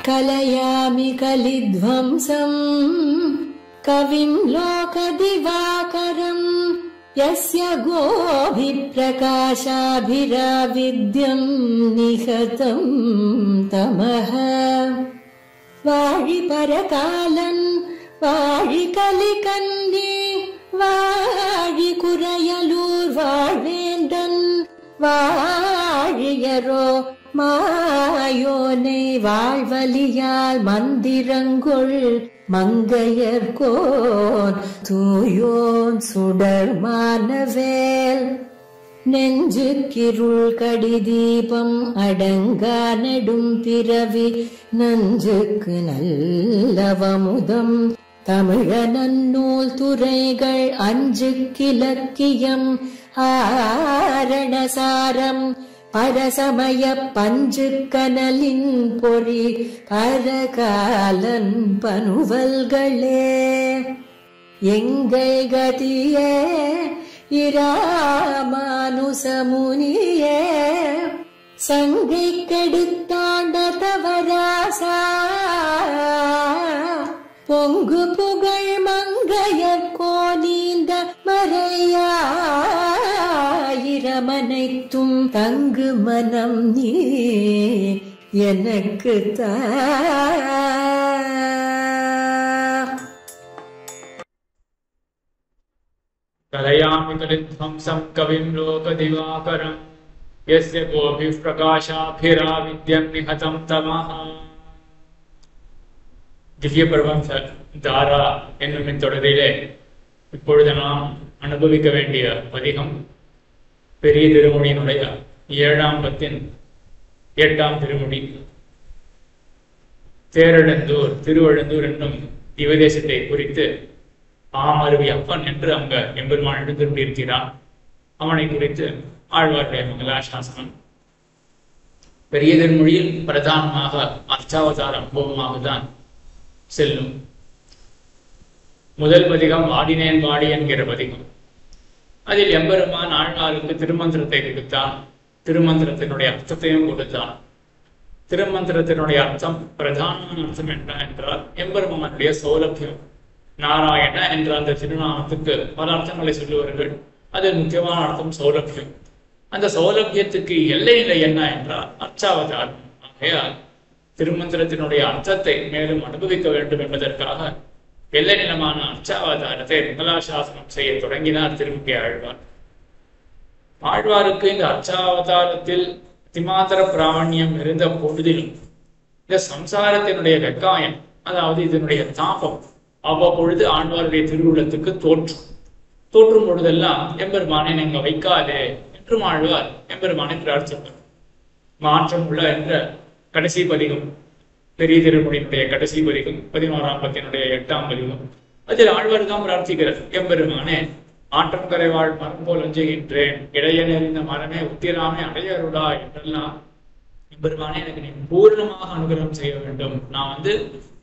कलयामि कलिध्वंसम् कविं लोकदिवाकरम् यस्य गोभिप्रकाशाभिराविद्यं निहतं तमः वाळि परकालन् वाळि कलिकन्ये वाळि कुरयलूर् वाळेन्दन् वाழியரோ மாயோனை வாழ்வலியால் மந்திரங்கொள் மங்கையர்கோன் தூயோன் சுடர் மானவேல் நெஞ்சுக்கிருள் கடிதீபம் அடங்கா நெடும் பிறவி நஞ்சுக்கு நல்லவமுதம் தமிழ நன்னூல் துறைகள் அஞ்சுக்கிலக்கியம் ஆரணசாரம் பரசமய பஞ்சு கனலின் பொறி பரகாலன் பனுவல்களே எங்கள் கதியே இராமானுசமுனியே சங்கை கெடுத்தாண்ட தவராசா பொங்கு புகழ் மங்கைய கோனீந்த மறையாயிரமனைத்தும் தங்கு மனம் நீ எனக்கு தா. कलयामि कलिध्वंसं कविं लोकदिवाकरं यस्य गोभिः प्रकाशाभिराविद्यं निहतं तमः. திவ்ய பிரபஞ்ச தாரா என்னும் தொடரிலே இப்பொழுது நாம் அனுபவிக்க வேண்டிய பதிகம் பெரிய திருமொழியினுடைய 7ஆம் பத்தின் 8ஆம் திருமொழி. தேரழந்தூர் திருவழந்தூர் என்னும் திவதேசத்தை குறித்து ஆமருவி அப்பன் என்று அங்க எம்பெருமான் எழுந்திருக்கிறான். அவனை குறித்து ஆழ்வாருடைய மங்களாசாசனம். பெரிய திருமொழியில் பிரதானமாக அர்ச்சாவதார அனுபவமாக தான் செல்லும். முதல் பதிகம் ஆடினேன் வாடி என்கிற பதிகம். அதில் எம்பெருமான் ஆழ்வாருக்கு திருமந்திரத்தை கொடுத்தான். திருமந்திரத்தினுடைய அர்த்தத்தையும் கொடுத்தான். திருமந்திரத்தினுடைய அர்த்தம், பிரதானமான அர்த்தம் என்ன என்றால் எம்பெருமானுடைய சௌலபியம். நாராயண என்ற அந்த திருநாமத்துக்கு பல அர்த்தங்களை சொல்லுவார்கள். அதில் முக்கியமான அர்த்தம் சௌலபியம். அந்த சௌலபியத்துக்கு எல்லை நிலை என்ன என்றால் அர்ச்சாவதாரம். ஆகையால் திருமந்திரத்தினுடைய அர்த்தத்தை மேலும் அனுபவிக்க வேண்டும் என்பதற்காக எல்லை நிலமான அர்ச்சாவதாரத்தை மங்களாசாசனம் செய்ய தொடங்கினார் திருமுகை ஆழ்வார். ஆழ்வாருக்கு இந்த அர்ச்சாவதாரத்தில் திமாத்திர பிராமணியம் இருந்த பொழுதிலும் இந்த சம்சாரத்தினுடைய வெக்காயம், அதாவது இதனுடைய தாபம் அவ்வப்பொழுது ஆழ்வாருடைய திருவுள்ளத்துக்கு தோற்றும் பொழுதெல்லாம் எம்பெருமானை நீங்க வைக்காதே என்றும் ஆழ்வார் எம்பெருமானை பிரார்த்திப்பார். மாற்றம் உள்ள என்ற கடைசி பதிகம், பெரிய திருமொழியினுடைய கடைசி பதிகம் 11ஆம் பத்தினுடைய 8ஆம் பதிகம். அதில் ஆழ்வார் தான் பிரார்த்திக்கிறார், எம்பெருமானே ஆற்றம் கரைவாழ் மரம் போல் அஞ்சுகின்றேன், இடைய நெறிந்த மரமே உத்திராமே அடையருடா என்றெல்லாம் எம்பெருமானே எனக்கு நீ பூர்ணமாக அனுகிரகம் செய்ய வேண்டும். நான்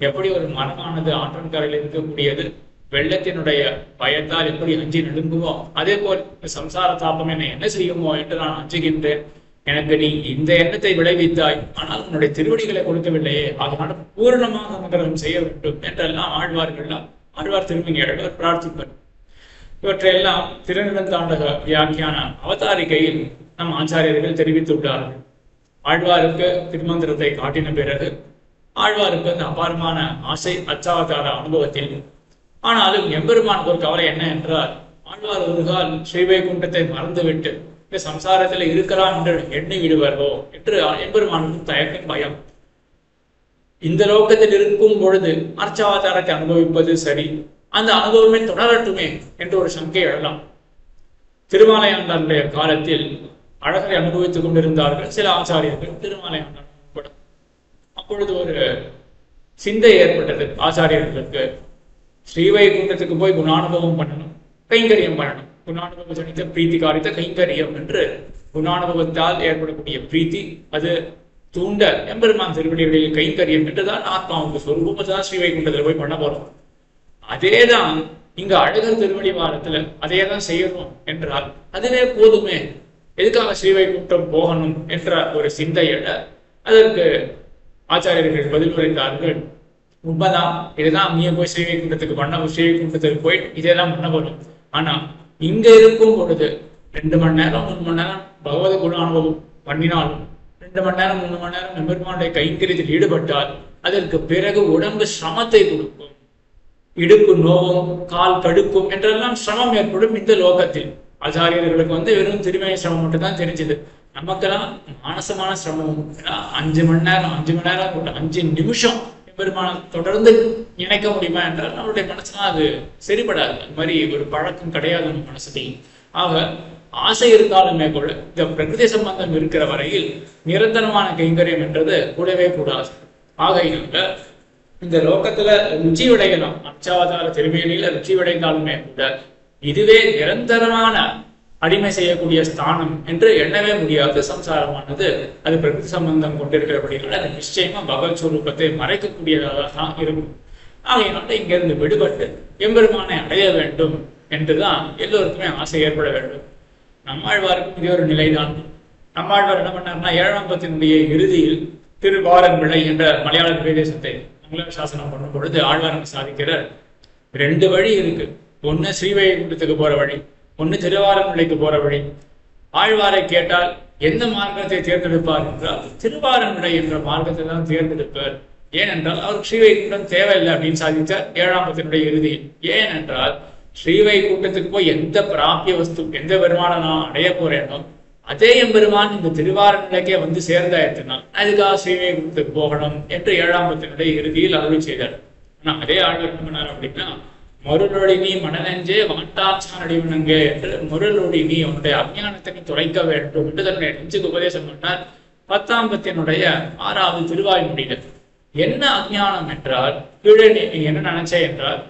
எப்படி ஒரு மரமானது ஆற்றம் கரையில் இருக்கக்கூடியது வெள்ளத்தினுடைய பயத்தால் எப்படி அஞ்சி நடுங்குமோ அதே போல் சம்சார தாபம் என்னை என்ன செய்யுமோ என்று நான் அஞ்சுகின்றேன். எனக்கு நீ இந்த எண்ணத்தை விளைவித்தாய், ஆனால் உன்னுடைய திருவடிகளை கொடுக்கவில்லையே, அதனால பூரணமாக அனுகிரகம் செய்ய வேண்டும் என்றெல்லாம் ஆழ்வார் திருமங்கை ஆழ்வார் பிரார்த்திப்பார். இவற்றையெல்லாம் திருநிலந்தாண்டக வியாக்கியான அவதாரிகையில் நம் ஆச்சாரியர்கள் தெரிவித்துள்ளார்கள். ஆழ்வாருக்கு திருமந்திரத்தை காட்டின பிறகு ஆழ்வாருக்கு அந்த அபாரமான ஆசை அச்சாவதார அனுபவத்தில். ஆனாலும் எம்பெருமானுக்கு ஒரு கவலை என்ன என்றால், ஆழ்வார் ஒரு கால் ஸ்ரீவைகுண்டத்தை மறந்துவிட்டு இந்த சம்சாரத்தில் இருக்கிறான் என்று எண்ணி விடுவாரோ என்று எம்பெருமானுக்கு தயக்கம், பயம். இந்த லோகத்தில் இருக்கும் பொழுது அர்ச்சாவதாரத்தை அனுபவிப்பது சரி, அந்த அனுபவமே தொடரட்டுமே என்று ஒரு சங்கை எழலாம். திருமாலையாண்டாருடைய காலத்தில் அழகரை அனுபவித்துக் கொண்டிருந்தார்கள் சில ஆச்சாரியர்கள், திருமாலையாண்டார் கூட. அப்பொழுது ஒரு சிந்தை ஏற்பட்டது ஆச்சாரியர்களுக்கு, ஸ்ரீவைகுண்டத்துக்கு போய் குணானுபவம் பண்ணணும், கைங்கரியம் பண்ணணும். குணானுபவ ஜனித்த பிரீத்தி காரித்த கைங்கரியம் என்று குணானுபவத்தால் ஏற்படக்கூடிய பிரீத்தி அது தூண்ட எம்பெருமான் திருவடிகளில் கைங்கரியம் என்றுதான் ஆத்மாவுக்கு சொரூபம் தான் ஸ்ரீவைகுண்டத்துல போய் பண்ண போறோம். அதேதான் இங்க அழகர் திருவடி வாரத்துல அதேதான் செய்யணும் என்றால் அதுவே போதுமே, எதுக்காக ஸ்ரீவைகுண்டம் போகணும் என்ற ஒரு சிந்தையிட அதற்கு ஆச்சாரியர்கள் பதில் உரைத்தார்கள், உண்மைதான், இதுதான் நீங்க போய் ஸ்ரீவைகுண்டத்துக்கு ஸ்ரீவைகுண்டத்துக்கு போயிட்டு இதெல்லாம் பண்ண போறோம். ஆனா இங்க இருக்கும் பொழுது 2 மணி நேரம் 3 மணி நேரம் பகவத குண அனுபவம் பண்ணினாலும் 2 மணி நேரம் 3 மணி நேரம் எம்பெருமானுடைய கைங்கரியத்தில் ஈடுபட்டால் அதற்கு பிறகு உடம்பு சிரமத்தை கொடுக்கும். இடுப்பு நோவும் கால் கடுக்கும் என்றெல்லாம் சிரமம் ஏற்படும் இந்த லோகத்தில். ஆச்சாரியர்களுக்கு வெறும் திருமண சிரமம் மட்டும் தான் தெரிஞ்சது. நமக்கெல்லாம் மானசமான சிரமம். 5 மணி நேரம் 5 நிமிஷம் பெருமான தொடர்ந்து இணைக்க முடியுமா என்றால் நம்மளுடைய மனசுலாம் அது சரிபடாது. அது மாதிரி ஒரு பழக்கம் கிடையாது நம்ம மனசுலையும். ஆக ஆசை இருந்தாலுமே கூட இந்த பிரகிருதி சம்பந்தம் இருக்கிற வரையில் நிரந்தரமான கைங்கரியம் என்றது கூடவே கூடாது. ஆகையினால இந்த லோகத்துல ருச்சி விடையலாம், அர்ச்சாவதார திருமேனியில ருச்சி விடைந்தாலுமே கூட இதுவே நிரந்தரமான அடிமை செய்யக்கூடிய ஸ்தானம் என்று எண்ணவே முடியாது. சம்சாரமானது அது பிரகிருதி சம்பந்தம் கொண்டிருக்கிறபடினால அது நிச்சயமா பகவத் ஸ்வரூபத்தை மறைக்கக்கூடியதாக தான் இருக்கும். ஆகையினால இங்கிருந்து விடுபட்டு எம்பெருமானை அடைய வேண்டும் என்றுதான் எல்லோருக்குமே ஆசை ஏற்பட வேண்டும். நம்மாழ்வாருக்கும் இதே ஒரு நிலைதான். நம்மாழ்வார் என்ன பண்ணார்னா 7ஆம் பத்தினுடைய இறுதியில் திருவாரன் விளை என்ற மலையாள பிரதேசத்தை மங்கள சாசனம் பண்ணும் பொழுது ஆழ்வாரன் சாதிக்கிறார், 2 வழி இருக்கு. ஒண்ணு ஸ்ரீவைகுண்டத்துக்கு போற வழி, ஒண்ணு திருவாரன்விளைக்கு போற வழி. ஆழ்வாரை கேட்டால் எந்த மார்க்கத்தை தேர்ந்தெடுப்பார் என்றால் திருவாரன்விளை என்ற மார்க்கத்தை தான் தேர்ந்தெடுப்பார். ஏனென்றால் அவருக்கு ஸ்ரீவைகுண்டம் தேவையில்லை அப்படின்னு சாதித்தார் 7ஆம் பத்தினுடைய இறுதியில். ஏனென்றால் ஸ்ரீவைகுண்டத்துக்கு போய் எந்த பிராபிய வஸ்து எந்த பெருமானை நான் அடைய போறேனோ அதே எம்பெருமான் இந்த திருவாரன்விளைக்கே சேர்ந்தாயிடுச்சுனால் அதுக்காக ஸ்ரீவைகுண்டத்துக்கு போகணும் என்று 7ஆம் பத்தினுடைய இறுதியில் அருள் செய்தார். ஆனா அதே ஆழ்வார் என்ன பண்ணார் அப்படின்னா, மருளொடி நீ மனநெஞ்சே வாட்டாச்சான் அடிவனங்க என்று மருளொடி நீ உன்னுடைய அஞ்ஞானத்தை நீ துளைக்க வேண்டும் என்று தன்னுடைய நெஞ்சுக்கு உபதேசம் பண்ணார். 10ஆம் பத்தினுடைய 6வது திருவாய்மொழியில என்ன அஞ்ஞானம் என்றால், கீழே நீ என்ன நினைச்ச என்றால்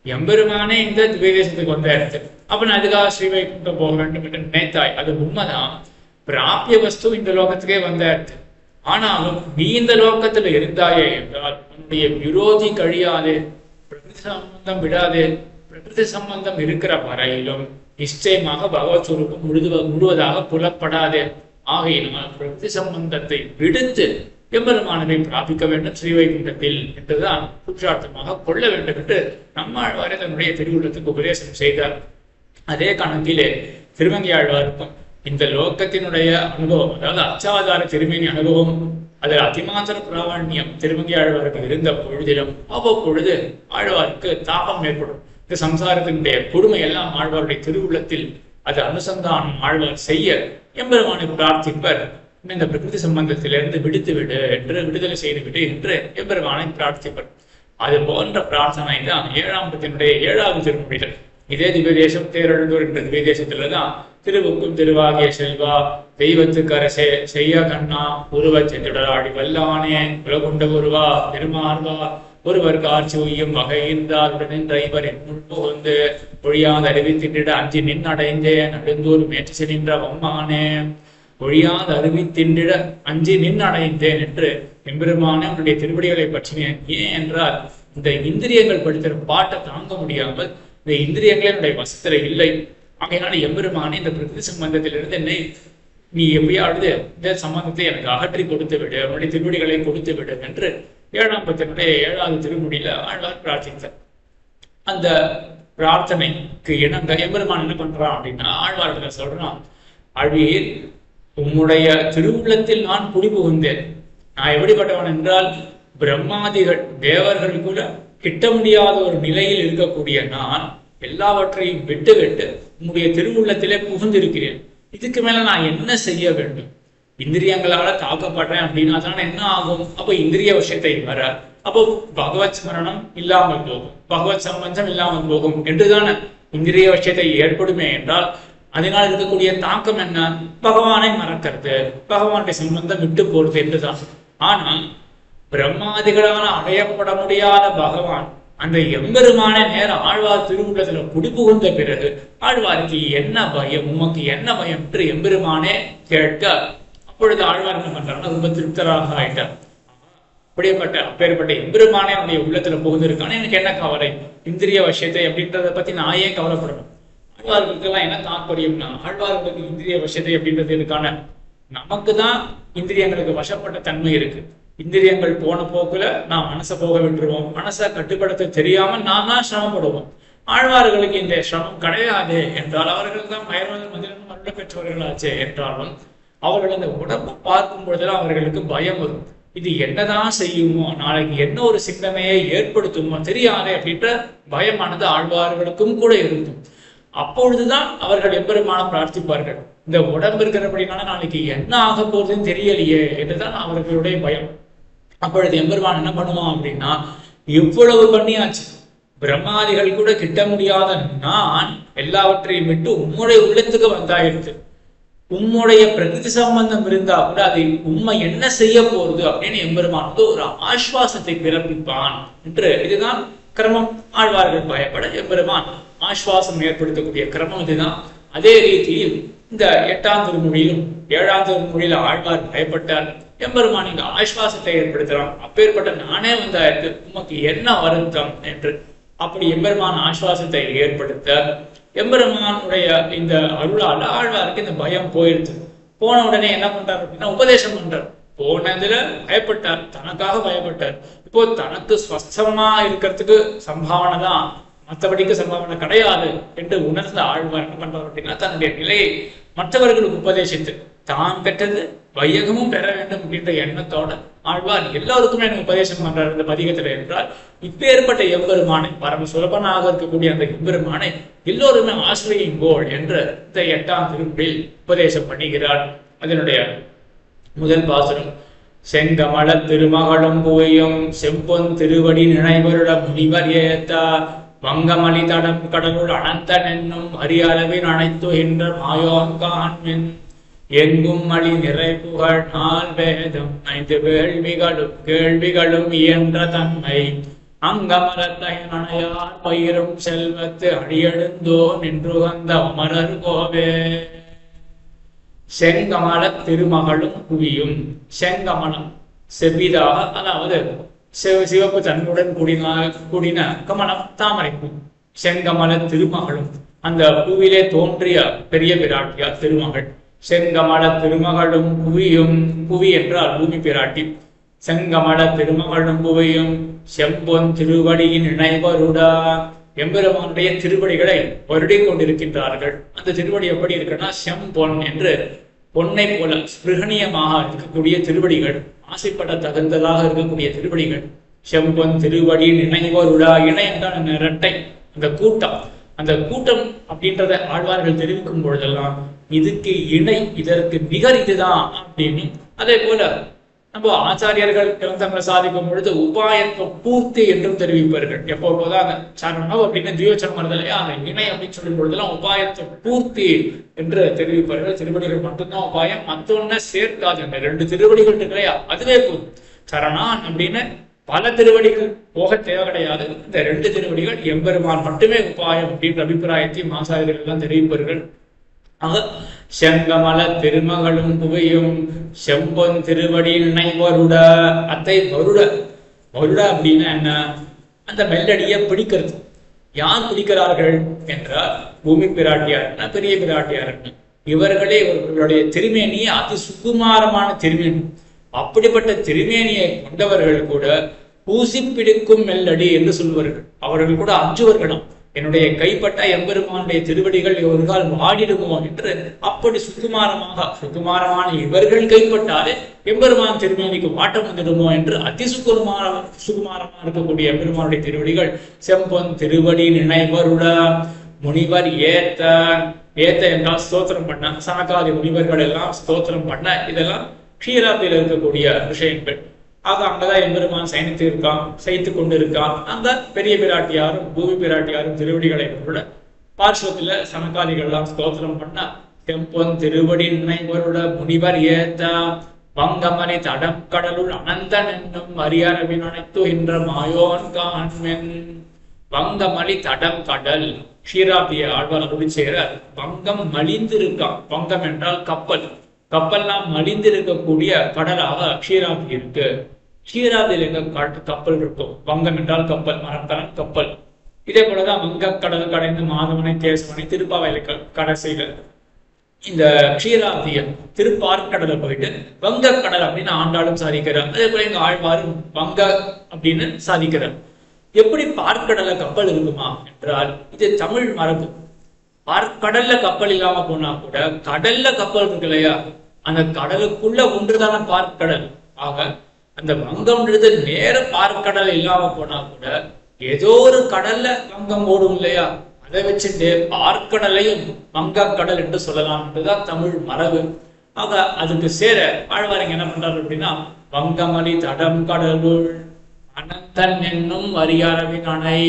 எம்பெருமானே இந்த திவ்யதேசத்துக்கு வந்தாயிடுச்சு, அப்ப நான் அதுக்காக ஸ்ரீவைகுண்டம் போக வேண்டும் என்று நினைத்தாய். அது உண்மைதான், பிராபிய வஸ்து இந்த லோகத்துக்கே வந்தாயிடுச்சு. ஆனாலும் நீ இந்த லோகத்துல இருந்தாயே என்றால் உன்னுடைய விரோதி கழியாதே, பிரகிருதி சம்பந்தம் விடாதே. பிரகிருதி சம்பந்தம் இருக்கிற வரையிலும் நிச்சயமாக பகவத் ஸ்வரூபம் முழுவதாக புலப்படாதே. ஆகையினால் பிரகிருதி சம்பந்தத்தை விடுத்து எம்பெருமானவை பிராபிக்க வேண்டும் ஸ்ரீவைகுண்டத்தில் என்றுதான் புருஷார்த்தமாக கொள்ள வேண்டும் என்று நம்மாழ்வாரே தன்னுடைய திருவுள்ளத்துக்கு உபதேசம் செய்தார். அதே கணக்கிலே திருமங்கையாழ்வாருக்கும் இந்த லோகத்தினுடைய அனுபவம், அதாவது அச்சாவதார திருமேனி அனுபவம், அதில் அதிமாத்திர பிராமணியம் திருமங்கையாழ்வாருக்கு இருந்த பொழுதிலும் அவ்வப்பொழுது ஆழ்வாருக்கு தாபம் ஏற்படும். இந்த சம்சாரத்தினுடைய கொடுமை எல்லாம் ஆழ்வாருடைய திருவுள்ளத்தில் அது அனுசந்தானம் ஆழ்வார் செய்ய எம்பெருமானை பிரார்த்திப்பர், இந்த பிரகிருதி சம்பந்தத்திலிருந்து விடுத்து விடு என்று விடுதலை செய்து விடு என்று எம்பெருமானை பிரார்த்திப்பர். அது போன்ற பிரார்த்தனை தான் 7ஆம் பத்தினுடைய 7வது திருமொழிகள். இதே திவ்யதேசம் தேரெழுந்தூர் என்ற திவ்யதேசத்துலதான் திருவுக்கும் திருவாகிய செல்வா தெய்வத்துக்கு அரசே செய்ய கண்ணா உருவச்சென்றுடராடி வல்லானே உலகுண்ட உருவா பெருமார்வா ஒருவர் காட்சி உய்யும் வகையிருந்தால் உடனின்ற ஐவர் என் முன்பு பொழியாத அறிவித்தின்றிட அஞ்சி நின் அடைந்தேன் நடுந்தூர் மேற்று நின்ற வம்மானே ஒழியாத அறிவித்தின்றிட அஞ்சி நின் அடைந்தேன் என்று எம்பெருமானே அவனுடைய திருவடிகளை பற்றினேன். ஏன் என்றால் இந்த இந்திரியங்கள் படுத்துற பாட்டை தாங்க முடியாமல் இந்த இந்திரியங்களே என்னுடைய வசத்துல இல்லை. ஆகையினால எம்பெருமானே இந்த பிரகிருதி சம்பந்தத்திலிருந்து என்னை நீ எப்படியாவது இந்த சம்பந்தத்தை எனக்கு அகற்றி கொடுத்து விடு, அவனுடைய திருவடிகளை கொடுத்து விடு என்று 7ஆம் பத்தினுடைய 7வது திருமுடியில ஆழ்வார் பிரார்த்தித்தார். அந்த பிரார்த்தனைக்கு இணங்க எம்பெருமான் என்ன பண்றான் அப்படின்னா ஆழ்வார்களை சொல்றான், அழீர் உம்முடைய திருவுள்ளத்தில் நான் குடிபுகுந்தேன். நான் எப்படிப்பட்டவன் என்றால் பிரம்மாதிகள் தேவர்கள் கூட கிட்ட முடியாத ஒரு நிலையில் இருக்கக்கூடிய நான் எல்லாவற்றையும் விட்டு விட்டு உம்முடைய திருவுள்ளத்திலே புகுந்திருக்கிறேன். இதுக்கு மேல நான் என்ன செய்ய வேண்டும்? இந்திரியங்களால தாக்கப்படுறேன் அப்படின்னா தானே என்ன ஆகும்? அப்போ இந்திரிய விஷயத்தை வர, அப்போ பகவத் ஸ்மரணம் இல்லாமல் போகும், பகவத் சம்பந்தம் இல்லாமல் போகும் என்றுதானே இந்திரிய விஷயத்தை ஏற்படுமே என்றால் அதனால் இருக்கக்கூடிய தாக்கம் என்ன? பகவானை மறக்கிறது, பகவானுடைய சம்பந்தம் விட்டு போறது என்றுதான். ஆனால் பிரம்மாதிகளான அடையப்பட முடியாத பகவான் அந்த எம்பெருமான நேரம் ஆழ்வார் திருவுள்ளத்துல குடிபுகுந்த பிறகு ஆழ்வாருக்கு என்ன பயம், உமக்கு என்ன பயம் என்று எம்பெருமானே கேட்க, அப்பொழுது ஆழ்வார் என்ன பண்றாருன்னா ரொம்ப திருப்தராக ஆயிட்டார். அப்படியேப்பட்ட அப்பேற்பட்ட எம்பெருமானே அவனுடைய உள்ளத்துல புகுந்திருக்கானே, எனக்கு என்ன கவலை? இந்திரிய விஷயத்தை அப்படின்றத பத்தி நான் ஏன் கவலைப்படணும்? ஆழ்வார்களுக்கெல்லாம் என்ன தாற்பயம்னா ஆழ்வார்களுக்கு இந்திரிய விஷயத்தை அப்படின்றது இருக்கான நமக்கு தான் இந்திரியங்களுக்கு வசப்பட்ட தன்மை இருக்கு. இந்திரியங்கள் போன போக்குல நான் மனசை போக விட்டுருவோம், மனசை கட்டுப்படுத்த தெரியாம நான் தான் சிரமப்படுவோம். ஆழ்வார்களுக்கு இந்த சிரமம் கிடையாது என்றால் அவர்கள் தான் மயர்வதன் மதிலும் அருள பெற்றவர்களாச்சே என்றாலும் அவர்கள் அந்த உடம்பை பார்க்கும் பொழுதெல்லாம் அவர்களுக்கு பயம் வரும். இது என்னதான் செய்யுமோ, நாளைக்கு என்ன ஒரு சிந்தனையை ஏற்படுத்துமோ தெரியாது அப்படின்ற பயமானது ஆழ்வார்களுக்கும் கூட இருக்கும். அப்பொழுதுதான் அவர்கள் எம்பெருமான பிரார்த்திப்பார்கள். இந்த உடம்பு இருக்கிறபடினால நாளைக்கு என்ன ஆக போகுதுன்னு தெரியலையே என்றுதான் அவர்களுடைய பயம். அப்பொழுது எம்பெருமான் என்ன பண்ணுவான் அப்படின்னா, இவ்வளவு பண்ணியாச்சு, பிரம்மாதிகள் கூட கிட்ட முடியாத நான் எல்லாவற்றையும் விட்டு உம்முடைய உள்ளத்துக்கு வந்தாயிடுது, உம்முடைய பிரகிருதி சம்பந்தம் இருந்தா கூட அதை உண்மை என்ன செய்ய போறது அப்படின்னு எம்பெருமான் வந்து ஒரு ஆஸ்வாசத்தை பிறப்பிப்பான் என்று. இதுதான் கிரமம். ஆழ்வார்கள் பயப்பட எம்பெருமான் ஆஸ்வாசம் ஏற்படுத்தக்கூடிய கிரமம் இதுதான். அதே ரீதியில் இந்த 8ஆம் திருமொழியிலும் 7ஆம் திருமொழியில ஆழ்வார் பயப்பட்டார், எம்பெருமான் இங்க ஆஸ்வாசத்தை ஏற்படுத்துறான். அப்பேற்பட்ட நானே வந்தாயிருக்கு, உமக்கு என்ன வருத்தம் என்று. அப்படி எம்பெருமான் ஆஸ்வாசத்தை ஏற்படுத்த எம்பெருமானுடைய இந்த அருளால ஆழ்வாருக்கு இந்த பயம் போயிடுச்சு. போன உடனே என்ன பண்றாரு அப்படின்னா உபதேசம் பண்றார். போனதுல பயப்பட்டார், தனக்காக பயப்பட்டார். இப்போ தனக்கு ஸ்வஸ்தமா இருக்கிறதுக்கு சம்பாவனை தான், மற்றபடிக்கு சம்பாவனை கிடையாது என்று உணர்ந்த ஆழ்வார் என்ன பண்றார் அப்படின்னா தன்னுடைய நிலையை மற்றவர்களுக்கு உபதேசித்து தான் பெற்றது வையகமும் பெற வேண்டும் அப்படின்ற எண்ணத்தோட ஆழ்வார் எல்லாருக்குமே எனக்கு உபதேசம் பண்றார் இந்த பதிகத்துல என்றால். இப்பேற்பட்ட எம்பெருமானை, பரம சுலபனாக இருக்கக்கூடிய அந்த எம்பெருமானை எல்லோருமே ஆசிரியுங்கோள் என்று இந்த 8ஆம் திருமொழியில் உபதேசம் பண்ணுகிறார். அதனுடைய முதல் பாசுரம், செங்கமல திருமகளும் பூயும் செம்பொன் திருவடி நினைவருட முனிவர் ஏத்த வங்கமலி தடம் கடலுள் அனந்தன் என்னும் அரியளவின் அனைத்துகின்ற மாயோன்கான்மின் எங்கும் மலி நிறை புகழ் நாள் வேதம் 5 கேள்விகளும் இயன்ற தன்மை அங்கமலத்தையன் அணையார் பயிரும் செல்வத்து அடியெழுந்தோ நின்று வந்த அமரர் கோவே. செங்கமல திருமகளும் புவியும். செங்கமலம் செவ்விதாக, அதாவது சிவப்பு தன்னுடன் கூடின கமலம் தாமரை பூ. செங்கமல திருமகளும், அந்த பூவிலே தோன்றிய பெரிய பிராட்டியார் திருமகள். செங்கமல திருமகளும் புவியும், புவி என்றால் பூமி பிராட்டி. செங்கமல திருமகளும் புவியும் செம்பொன் திருவடியின் இணைவருடா. எம்பெருமானுடைய திருவடிகளை வருடி கொண்டிருக்கின்றார்கள். அந்த திருவடி எப்படி இருக்குன்னா செம்பொன் என்று பொன்னை போல ஸ்பிருகணியமாக இருக்கக்கூடிய திருவடிகள், ஆசைப்பட தகுந்ததாக இருக்கக்கூடிய திருவடிகள். செம்பொன் திருவடியின் இணைவருடா. இணை என்றால் இரட்டை, அந்த கூட்டம். அந்த கூட்டம் அப்படின்றத ஆழ்வார்கள் தெரிவிக்கும் பொழுதெல்லாம் இதுக்கு இணை, இதற்கு நிகர் இதுதான் அப்படின்னு. அதே போல நம்ம ஆச்சாரியர்கள் கிரந்தங்களை சாதிக்கும் பொழுது உபாயத்துவ பூர்த்தி என்றும் தெரிவிப்பார்கள். எப்போதான் அந்த சரணம் அப்படின்னு தியோச்சனம் வருது இல்லையா, அந்த இணை அப்படின்னு சொல்லும் பொழுதெல்லாம் உபாயத்துவ பூர்த்தி என்று தெரிவிப்பார்கள். திருவடிகள் மட்டும்தான் உபாயம், மற்றொன்ன சேர்க்காது. அந்த 2 திருவடிகள் இருக்கு இல்லையா, அதுவே போதும். சரணான் அப்படின்னு பல திருவடிகள் போக தேவை கிடையாது. இந்த 2 திருவடிகள் எம்பெருமான் மட்டுமே உபாயம் அப்படின்ற அபிப்பிராயத்தையும் ஆசாரியர்கள் எல்லாம் தெரிவிப்பார்கள். ஆக செங்கமல திருமகளும் புகையும் செம்பொன் திருவடியில் நினைவருட. அத்தை வருட. வருட அப்படின்னா என்ன? அந்த மெல்லடியை பிடிக்கிறது. யார் பிடிக்கிறார்கள் என்றால் பூமி பிராட்டியார், பெரிய பிராட்டியார். இவர்களே இவர்களுடைய திருமேனியை அதி சுகுமாரமான திருமேனி. அப்படிப்பட்ட திருமேனியை கொண்டவர்கள் கூட பூசி பிடிக்கும் மெல்லடி என்று சொல்வார்கள். அவர்கள் கூட அஞ்சுவர்களும், என்னுடைய கைப்பட்ட எம்பெருமானுடைய திருவடிகள் ஒரு கால் வாடிடுமோ என்று. அப்படி சுகுமாரமான இவர்கள் கைப்பட்டாலே எம்பெருமான் திருமேனிக்கு வாட்டம் வந்துடுமோ என்று அதி சுகுமாரமா இருக்கக்கூடிய எம்பெருமானுடைய திருவடிகள் செம்பொன் திருவடி நினைவருட. முனிவர் ஏத்த. ஏத்த என்றால் ஸ்தோத்திரம் பண்ண. சனகாதி முனிவர்கள் எல்லாம் ஸ்தோத்திரம் பண்ண. இதெல்லாம் க்ஷீராப்தியில் இருக்கக்கூடிய விஷயங்கள். ஆக அங்கதான் எம்பெருமான் சைத்து கொண்டு இருக்கான். அந்த பெரிய பிராட்டியாரும் பூமி பிராட்டியாரும் திருவடிகளை கொண்டுட பார்ஸ்வத்துல சனகாதிகள் எல்லாம் ஸ்தோத்திரம் பண்ண. செம்பொன் திருவடி நினைவருட முனிவர் ஏத்த வங்கமணி தடம் கடலுள் அனந்தன் என்னும் அரியரவின் அனைத்துகின்ற மாயோன் காண்மென். வங்கமணி தடம் கடல். க்ஷீராப்திய ஆழ்வார் அருளி சேர வங்கம் மலிந்து இருக்கான். வங்கம் என்றால் கப்பல். கப்பல்லாம் மலிந்திருக்கக்கூடிய கடலாக க்ஷீராப்தி இருக்கு. க்ஷீராப்தியில் எங்க கப்பல் இருக்கும்? வங்கம் என்றால் கப்பல், மரத்தரன் கப்பல். இதே போலதான் வங்க கடல் கடைந்து மாதவனை கேசவனை திருப்பாவையில கடைசிகள் இந்த க்ஷீராப்திய திருப்பார்க்கடலை போயிட்டு வங்கக்கடல் அப்படின்னு ஆண்டாளும் சாதிக்கிறார். அதே போல இங்க ஆழ்வாரும் வங்க அப்படின்னு சாதிக்கிறார். எப்படி பார்க்கடலை கப்பல் இருக்குமா என்றால் இது தமிழ் மரபு. பார்க்கடல்ல கப்பல் இல்லாம போனா கூட கடல்ல கப்பல் இருக்கு இல்லையா, அந்த கடலுக்குள்ள ஒன்றுதான பார்க்கடல். ஆக அந்த வங்கம்ன்றது நேர பார்க்கடல் இல்லாம போனா கூட ஏதோ ஒரு கடல்ல வங்கம் ஓடும் இல்லையா, அதை வச்சுட்டு பார்க்கடலையும் வங்கக்கடல் என்று சொல்லலாம் என்றுதான் தமிழ் மரபு. ஆக அதுக்கு சேர ஆழ்வாரிங்க என்ன பண்றாரு அப்படின்னா, வங்கமணி தடம் கடலுள் அனந்தன் என்னும் வரியாரவின் அணை.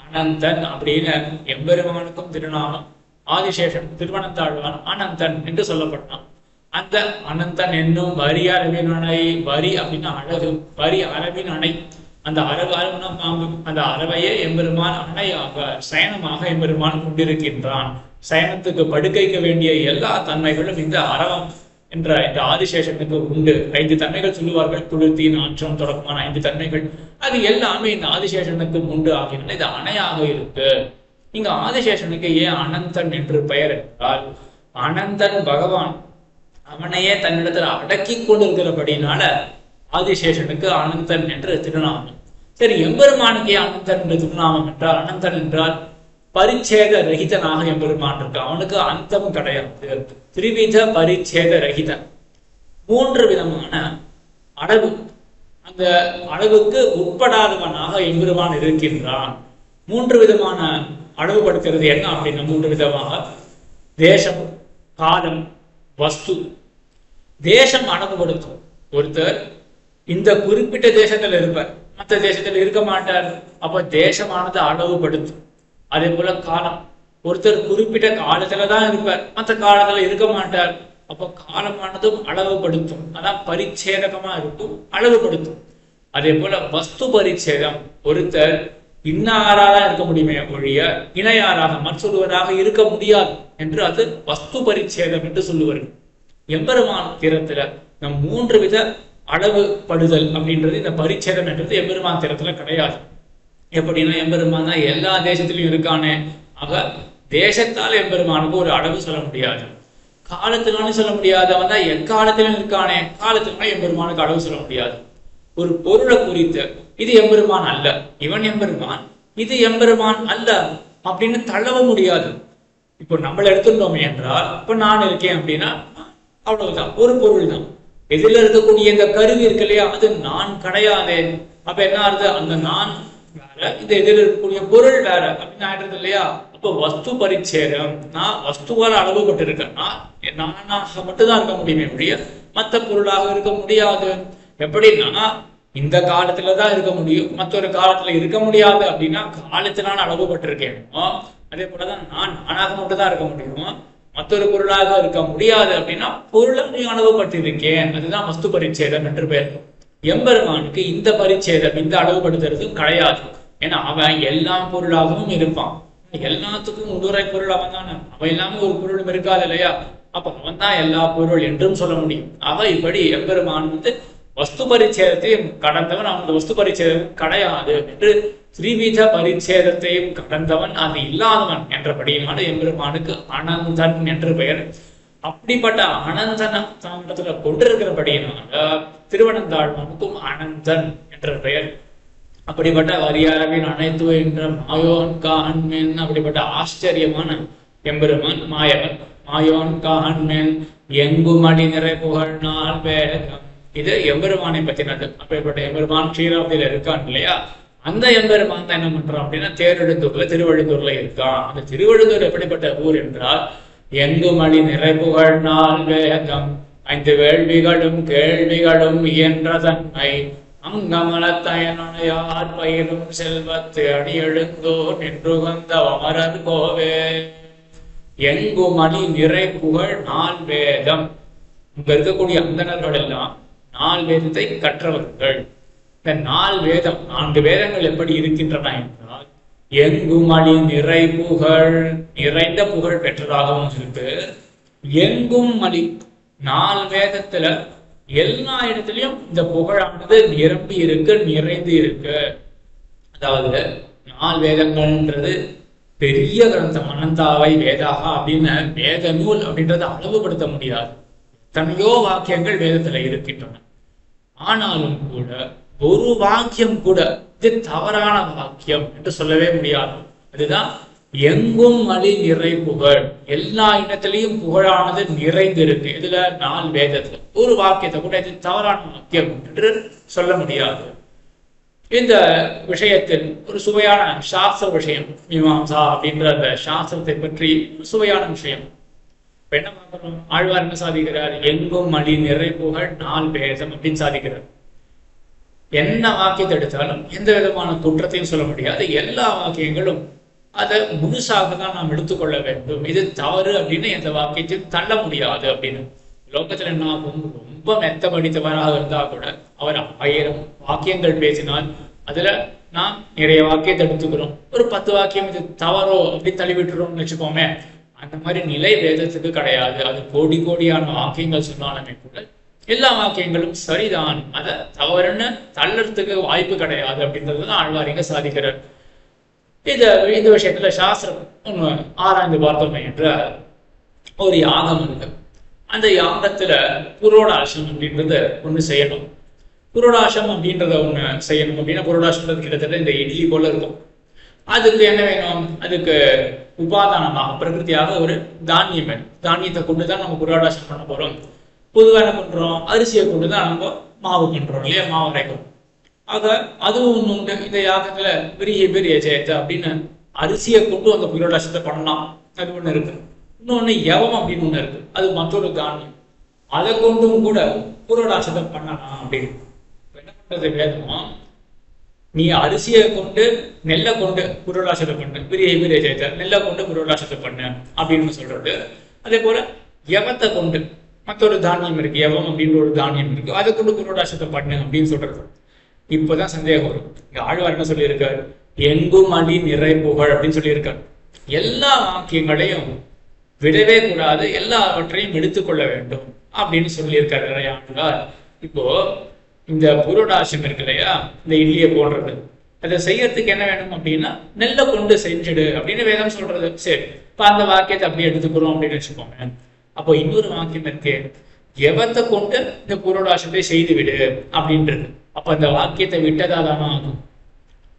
அனந்தன் அப்படின்னு எம்பெருமானுக்கும் திருநாமம். ஆதிசேஷன் திருவனந்தாழ்வான் அனந்தன் என்று சொல்லப்பட்டான். அந்த அனந்தன் என்னும் வரி அரவின் அணை. வரி அப்படின்னா அழகு, வரி அரவின் அணை. அந்த அரவு அரவண பாம்பு, அந்த அரவையே எம்பெருமான் அணையாக சயனமாக எம்பெருமான் கொண்டிருக்கின்றான். சயனத்துக்கு படுக்கைக்க வேண்டிய எல்லா தன்மைகளும் இந்த அரவம் என்ற இந்த ஆதிசேஷனுக்கு உண்டு. 5 தன்மைகள் சொல்லுவார்கள், குளிர்த்தி நாற்றம் தொடக்கமான 5 தன்மைகள். அது எல்லாமே இந்த ஆதிசேஷனுக்கு உண்டு ஆகின்றன. இது அணையாக இருக்கு. இங்க ஆதிசேஷனுக்கு ஏன் அனந்தன் என்று பெயர் என்றால், அனந்தன் பகவான் அவனையே தன்னிடத்துல அடக்கி கொண்டிருக்கிறபடினால ஆதிசேஷனுக்கு அனந்தன் என்று திருநாமம். சரி, எம்பெருமானுக்கு ஏன் அனந்தன் என்று திருநாமம் என்றால், அனந்தன் என்றால் பரிச்சேத ரகிதனாக எம்பெருமான் இருக்கு. அவனுக்கு அந்தம் கிடையாது. திரிவித பரிச்சேத ரகிதன். 3 விதமான அளவு, அந்த அளவுக்கு உட்படாதவனாக எம்பெருமான் இருக்கின்றான். 3 விதமான அளவுபடுத்துறது என்ன அப்படின்னா, 3 விதமாக தேசம், காலம், வஸ்து. தேசம் அளவுபடுத்தும். ஒருத்தர் இந்த குறிப்பிட்ட தேசத்துல இருப்பார், மற்ற தேசத்துல இருக்க மாட்டார். அப்ப தேசமானது அளவுபடுத்தும். அதே போல காலம், ஒருத்தர் குறிப்பிட்ட காலத்துலதான் இருப்பார், மற்ற காலத்துல இருக்க மாட்டார். அப்போ காலமானதும் அளவுபடுத்தும். அதான் பரிச்சேதகமா இருக்கும், அளவுபடுத்தும். அதே போல வஸ்து பரிச்சேதம், ஒருத்தர் இன்னாராக இருக்க முடியுமே ஒழிய இணையாராக மற்றொருவராக இருக்க முடியாது என்று அது வஸ்து பரிச்சேதம் என்று சொல்லுவார்கள். எம்பெருமான் தீரத்துல நம் 3 வித அளவுபடுதல் அப்படின்றது, இந்த பரிச்சேதம் என்றது எம்பெருமான் தீரத்துல கிடையாது. எப்படின்னா, எம்பெருமான் தான் எல்லா தேசத்திலும் இருக்கானே. ஆக தேசத்தால் எம்பெருமானுக்கு ஒரு அளவு சொல்ல முடியாது, காலத்தினாலும் சொல்ல முடியாது. அவன் தான் எக்காலத்திலும் இருக்கானே, காலத்தினாலும் எம்பெருமானுக்கு அளவு சொல்ல முடியாது. ஒரு பொருளை குறித்து இது எம்பெருமான் அல்ல, இவன் எம்பெருமான், இது எம்பெருமான் அல்ல அப்படின்னு தள்ளவ முடியாது. இப்போ நம்மள எடுத்துட்டோமே என்றால், இப்ப நான் இருக்கேன் அப்படின்னா அவ்வளவுதான், ஒரு பொருள் தான். எதிரில் இருக்கக்கூடிய இந்த கருவி இருக்கு இல்லையா, அது நான் கிடையாது. அப்ப என்ன ஆகுது, அந்த நான் வேற, இந்த எதிரில் இருக்கக்கூடிய பொருள் வேற அப்படின்னு ஆயிடுறது இல்லையா. அப்போ வஸ்து பரிச்சேதம், நான் வஸ்துவால் அளவுபட்டு இருக்கேன். நானாக மட்டும்தான் இருக்க முடியுமே ஒழிய மற்ற பொருளாக இருக்க முடியாது. எப்படின்னா, இந்த காலத்துலதான் இருக்க முடியும், மற்றொரு காலத்துல இருக்க முடியாது. அப்படின்னா காலத்தினால அளவுபட்டிருக்கேனோ, அதே போலதான் நானாக மட்டும்தான் இருக்க முடியும், மற்றொரு பொருளாக இருக்க முடியாது. அப்படின்னா பொருளாக அளவுபட்டிருக்கேன், அதுதான் வஸ்து பரிச்சேதம் என்று பெயர். எம்பெருமானுக்கு இந்த பரிச்சேதம், இந்த அளவுபடுத்துறதும் கிடையாது. ஏன்னா அவன் எல்லா பொருளாகவும் இருப்பான். எல்லாத்துக்கும் உடுரை பொருள் அவன் தானே, அவன் இல்லாம ஒரு பொருளும் இருக்காது இல்லையா. அப்ப அவன் தான் எல்லா பொருள் என்றும் சொல்ல முடியும். இப்படி எம்பெருமான் வஸ்து பரிச்சேதத்தையும் கடந்தவன், அவனுக்கு வஸ்து பரிச்சேதம் கிடையாது என்று ஸ்ரீவித பரிச்சேதத்தையும் கடந்தவன், அது இல்லாதவன் என்றபடியினால எம்பெருமானுக்கு அனந்தன் என்று பெயர். அப்படிப்பட்ட அனந்தன தாண்டத்துல கொண்டிருக்கிறபடியினால திருவனந்தாழ்வானுக்கும் அனந்தன் என்ற பெயர். அப்படிப்பட்ட வரியாரவின் அனைத்து என்ற மாயோன் கான்மென், அப்படிப்பட்ட ஆச்சரியமான எம்பெருமான் மாயவன். மாயோன் கான்மென் எங்குமடி நிறை புகழ்நாள் வேகம். இது எம்பெருமானை பற்றினது. அப்படிப்பட்ட எம்பெருமான் க்ஷீராப்தியில இருக்கான் இல்லையா, அந்த எம்பெருமான் தான் என்ன பண்றான் அப்படின்னா, தேரெழுந்தூர்ல திருவழுந்தூர்ல இருக்கான். அந்த திருவழுந்தூர் எப்படிப்பட்ட ஊர் என்றால், எங்குமணி நிறை புகழ்நாள் வேகம் 5 வேள்விகளும் கேள்விகளும் இயன்ற தன்மை அங்கமலத்தயனுடையார் பயிரும் செல்வத்து அணி எழுந்தோர் நின்று வந்த அமரர் கோவே. எங்குமணி நிறை புகழ் 4 வேதம். இங்க இருக்கக்கூடிய அந்தணர்கள் எல்லாம் 4 வேதத்தை கற்றவர்கள். இந்த 4 வேதம், 4 வேதங்கள் எப்படி இருக்கின்றன என்றால், எங்குமணி நிறை புகழ், நிறைந்த புகழ் பெற்றதாகவும் இருக்கு. எங்கும் மணி, 4 வேதத்துல எல்லா இடத்துலயும் இந்த புகழானது நிரம்பி இருக்கு, நிறைந்து இருக்கு. அதாவது 4 வேதங்கள்ன்றது பெரிய கிரந்தம் அனந்தாவை வேதாக அப்படின்னு வேத நூல் அப்படின்றத அளவுபடுத்த முடியாது. எத்தனையோ வாக்கியங்கள் வேதத்துல இருக்கின்றன. ஆனாலும் கூட ஒரு வாக்கியம் கூட இது தவறான வாக்கியம் என்று சொல்லவே முடியாது. அதுதான் எங்கும் அழி நிறை புகழ். எல்லா இடத்திலையும் புகழானது நிறைந்திருக்கு. இதுல 4 வேதத்துல ஒரு வாக்கியத்தை கூட இது தவறான வாக்கியம் என்று சொல்ல முடியாது. இந்த விஷயத்தில் ஒரு சுவையான சாஸ்திர விஷயம், மீமாம்சா அப்படின்ற அந்த சாஸ்திரத்தை பற்றி சுவையான விஷயம். என்ன பார்க்கணும்? ஆழ்வார் என்ன சாதிக்கிறார்? எங்கும் அழி நிறை புகழ் 4 வேதம் அப்படின்னு சாதிக்கிறார். என்ன வாக்கியத்தை எடுத்தாலும் எந்த விதமான குற்றத்தையும் சொல்ல முடியாது. எல்லா வாக்கியங்களும் அதை முழுசாக தான் நாம் எடுத்துக்கொள்ள வேண்டும். இது தவறு அப்படின்னு எந்த வாக்கியத்தையும் தள்ள முடியாது அப்படின்னு. லோகத்துல என்ன ஆகும்? ரொம்ப மெத்த படித்தவராக இருந்தா கூட அவர் 1000 வாக்கியங்கள் பேசினால் அதுல நான் நிறைய வாக்கியத்தை எடுத்துக்கிறோம். ஒரு 10 வாக்கியம் இது தவறோ அப்படி தள்ளிவிட்டுறோம்னு வச்சுக்கோமே. அந்த மாதிரி நிலை வேதத்துக்கு கிடையாது. அது கோடி கோடியான வாக்கியங்கள் சொன்னாலுமே கூட எல்லா வாக்கியங்களும் சரிதான், அதை தவறுன்னு தள்ளறதுக்கு வாய்ப்பு கிடையாது அப்படின்றதுதான் ஆழ்வாரிங்க சாதிக்கிறார். இந்த விஷயத்துல சாஸ்திரம் ஒண்ணு ஆராய்ந்து பார்த்தோமே என்ற ஒரு யாகம் இருக்கு. அந்த யாகத்துல புரோடாசம் அப்படின்றத ஒண்ணு செய்யணும். புரோடாசம் அப்படின்றத ஒண்ணு செய்யணும் அப்படின்னா புரோடாசம்ன்றது கிட்டத்தட்ட இந்த இட்லி போல இருக்கும். அதுக்கு என்ன வேணும்? அதுக்கு உபாதானமாக பிரகிருதியாக ஒரு தானியம் வேணும். தானியத்தை கொண்டுதான் நம்ம புரோடாசம் பண்ண போறோம். பொதுவாக என்ன பண்றோம்? அரிசியை கொண்டுதான் நம்ம மாவு பண்றோம் இல்லையா? மாவு அரைக்கிறோம். ஆக அதுவும் ஒண்ணு உண்டு. இந்த யாகத்துல பெரிய ஜெயத்தை அப்படின்னு அரிசியை கொண்டு அந்த புரோடாசத்தை பண்ணலாம். அது ஒண்ணு இருக்கு. இன்னொன்னு யவம் அப்படின்னு ஒண்ணு இருக்கு. அது மற்றொரு தானியம். அதை கொண்டும் கூட புரோடாசத்தை பண்ணலாம் அப்படின்னு. என்ன பண்றது வேதமா? நீ அரிசியை கொண்டு நெல்லை கொண்டு புரோடாசத்தை பண்ணு, பெரிய ஜெயத்தை நெல்லை கொண்டு புரோடாசத்தை பண்ணு அப்படின்னு சொல்றது. அதே போல யவத்தை கொண்டு மற்றொரு தானியம் இருக்கு, யவம் அப்படின்னு ஒரு தானியம் இருக்கு, அதை கொண்டு புரோடாசத்தை பண்ணு அப்படின்னு சொல்றது. இப்பதான் சந்தேகம் வரும். இங்க ஆழ்வார் என்ன சொல்லியிருக்காரு? எங்கும் அழி நிறை புகழ் அப்படின்னு சொல்லியிருக்காரு. எல்லா வாக்கியங்களையும் விடவே கூடாது, எல்லாவற்றையும் எடுத்துக்கொள்ள வேண்டும் அப்படின்னு சொல்லியிருக்காரு நிறைய ஆழ்வார். இப்போ இந்த புரோடாசம் இருக்கு இல்லையா, இந்த இட்லியை போடுறது, அதை செய்யறதுக்கு என்ன வேணும் அப்படின்னா நெல்லை கொண்டு செஞ்சுடு அப்படின்னு வேதம் சொல்றது. சரி, இப்ப அந்த வாக்கியத்தை அப்படியே எடுத்துக்கிறோம் அப்படின்னு வச்சுக்கோங்க. அப்போ இன்னொரு வாக்கியம் இருக்கு, எவத்தை கொண்டு இந்த புரோடாசத்தை செய்து விடு அப்படின்றது. அப்ப அந்த வாக்கியத்தை விட்டதா தானே ஆகும்.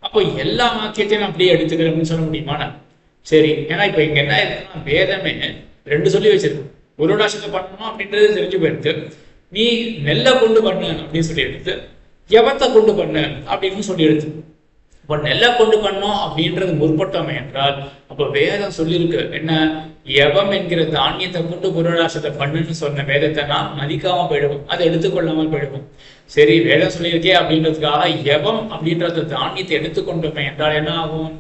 அப்போ எல்லா வாக்கியத்தையும் அப்படியே எடுத்துக்கிறேன்னு சொல்ல முடியுமா? சரி, ஏன்னா இப்ப இங்க என்ன இருக்குன்னா வேதமே 2 சொல்லி வச்சிருக்கு. புரோடாசத்தை பண்ணணும் அப்படின்றது தெரிஞ்சு போயிடுது. நீ நெல்லை கொண்டு பண்ணு அப்படின்னு சொல்லி எடுத்து, எவத்தை கொண்டு பண்ணு அப்படின்னு சொல்லி எடுத்து. இப்ப நெல்லை கொண்டு பண்ணோம் அப்படின்றது முற்பட்டோமே என்றால் அப்ப வேதம் சொல்லியிருக்கு என்ன? யவம் என்கிற தானியத்தை கொண்டு புரோடாசத்தை பண்ணுன்னு சொன்ன வேதத்தை நான் மதிக்காம போயிடுவோம், அதை எடுத்துக்கொள்ளாமல் போயிடுவோம். சரி, வேதம் சொல்லியிருக்கே அப்படின்றதுக்காக யவம் அப்படின்ற தானியத்தை எடுத்துக்கொண்டோமே என்றால் என்ன ஆகும்?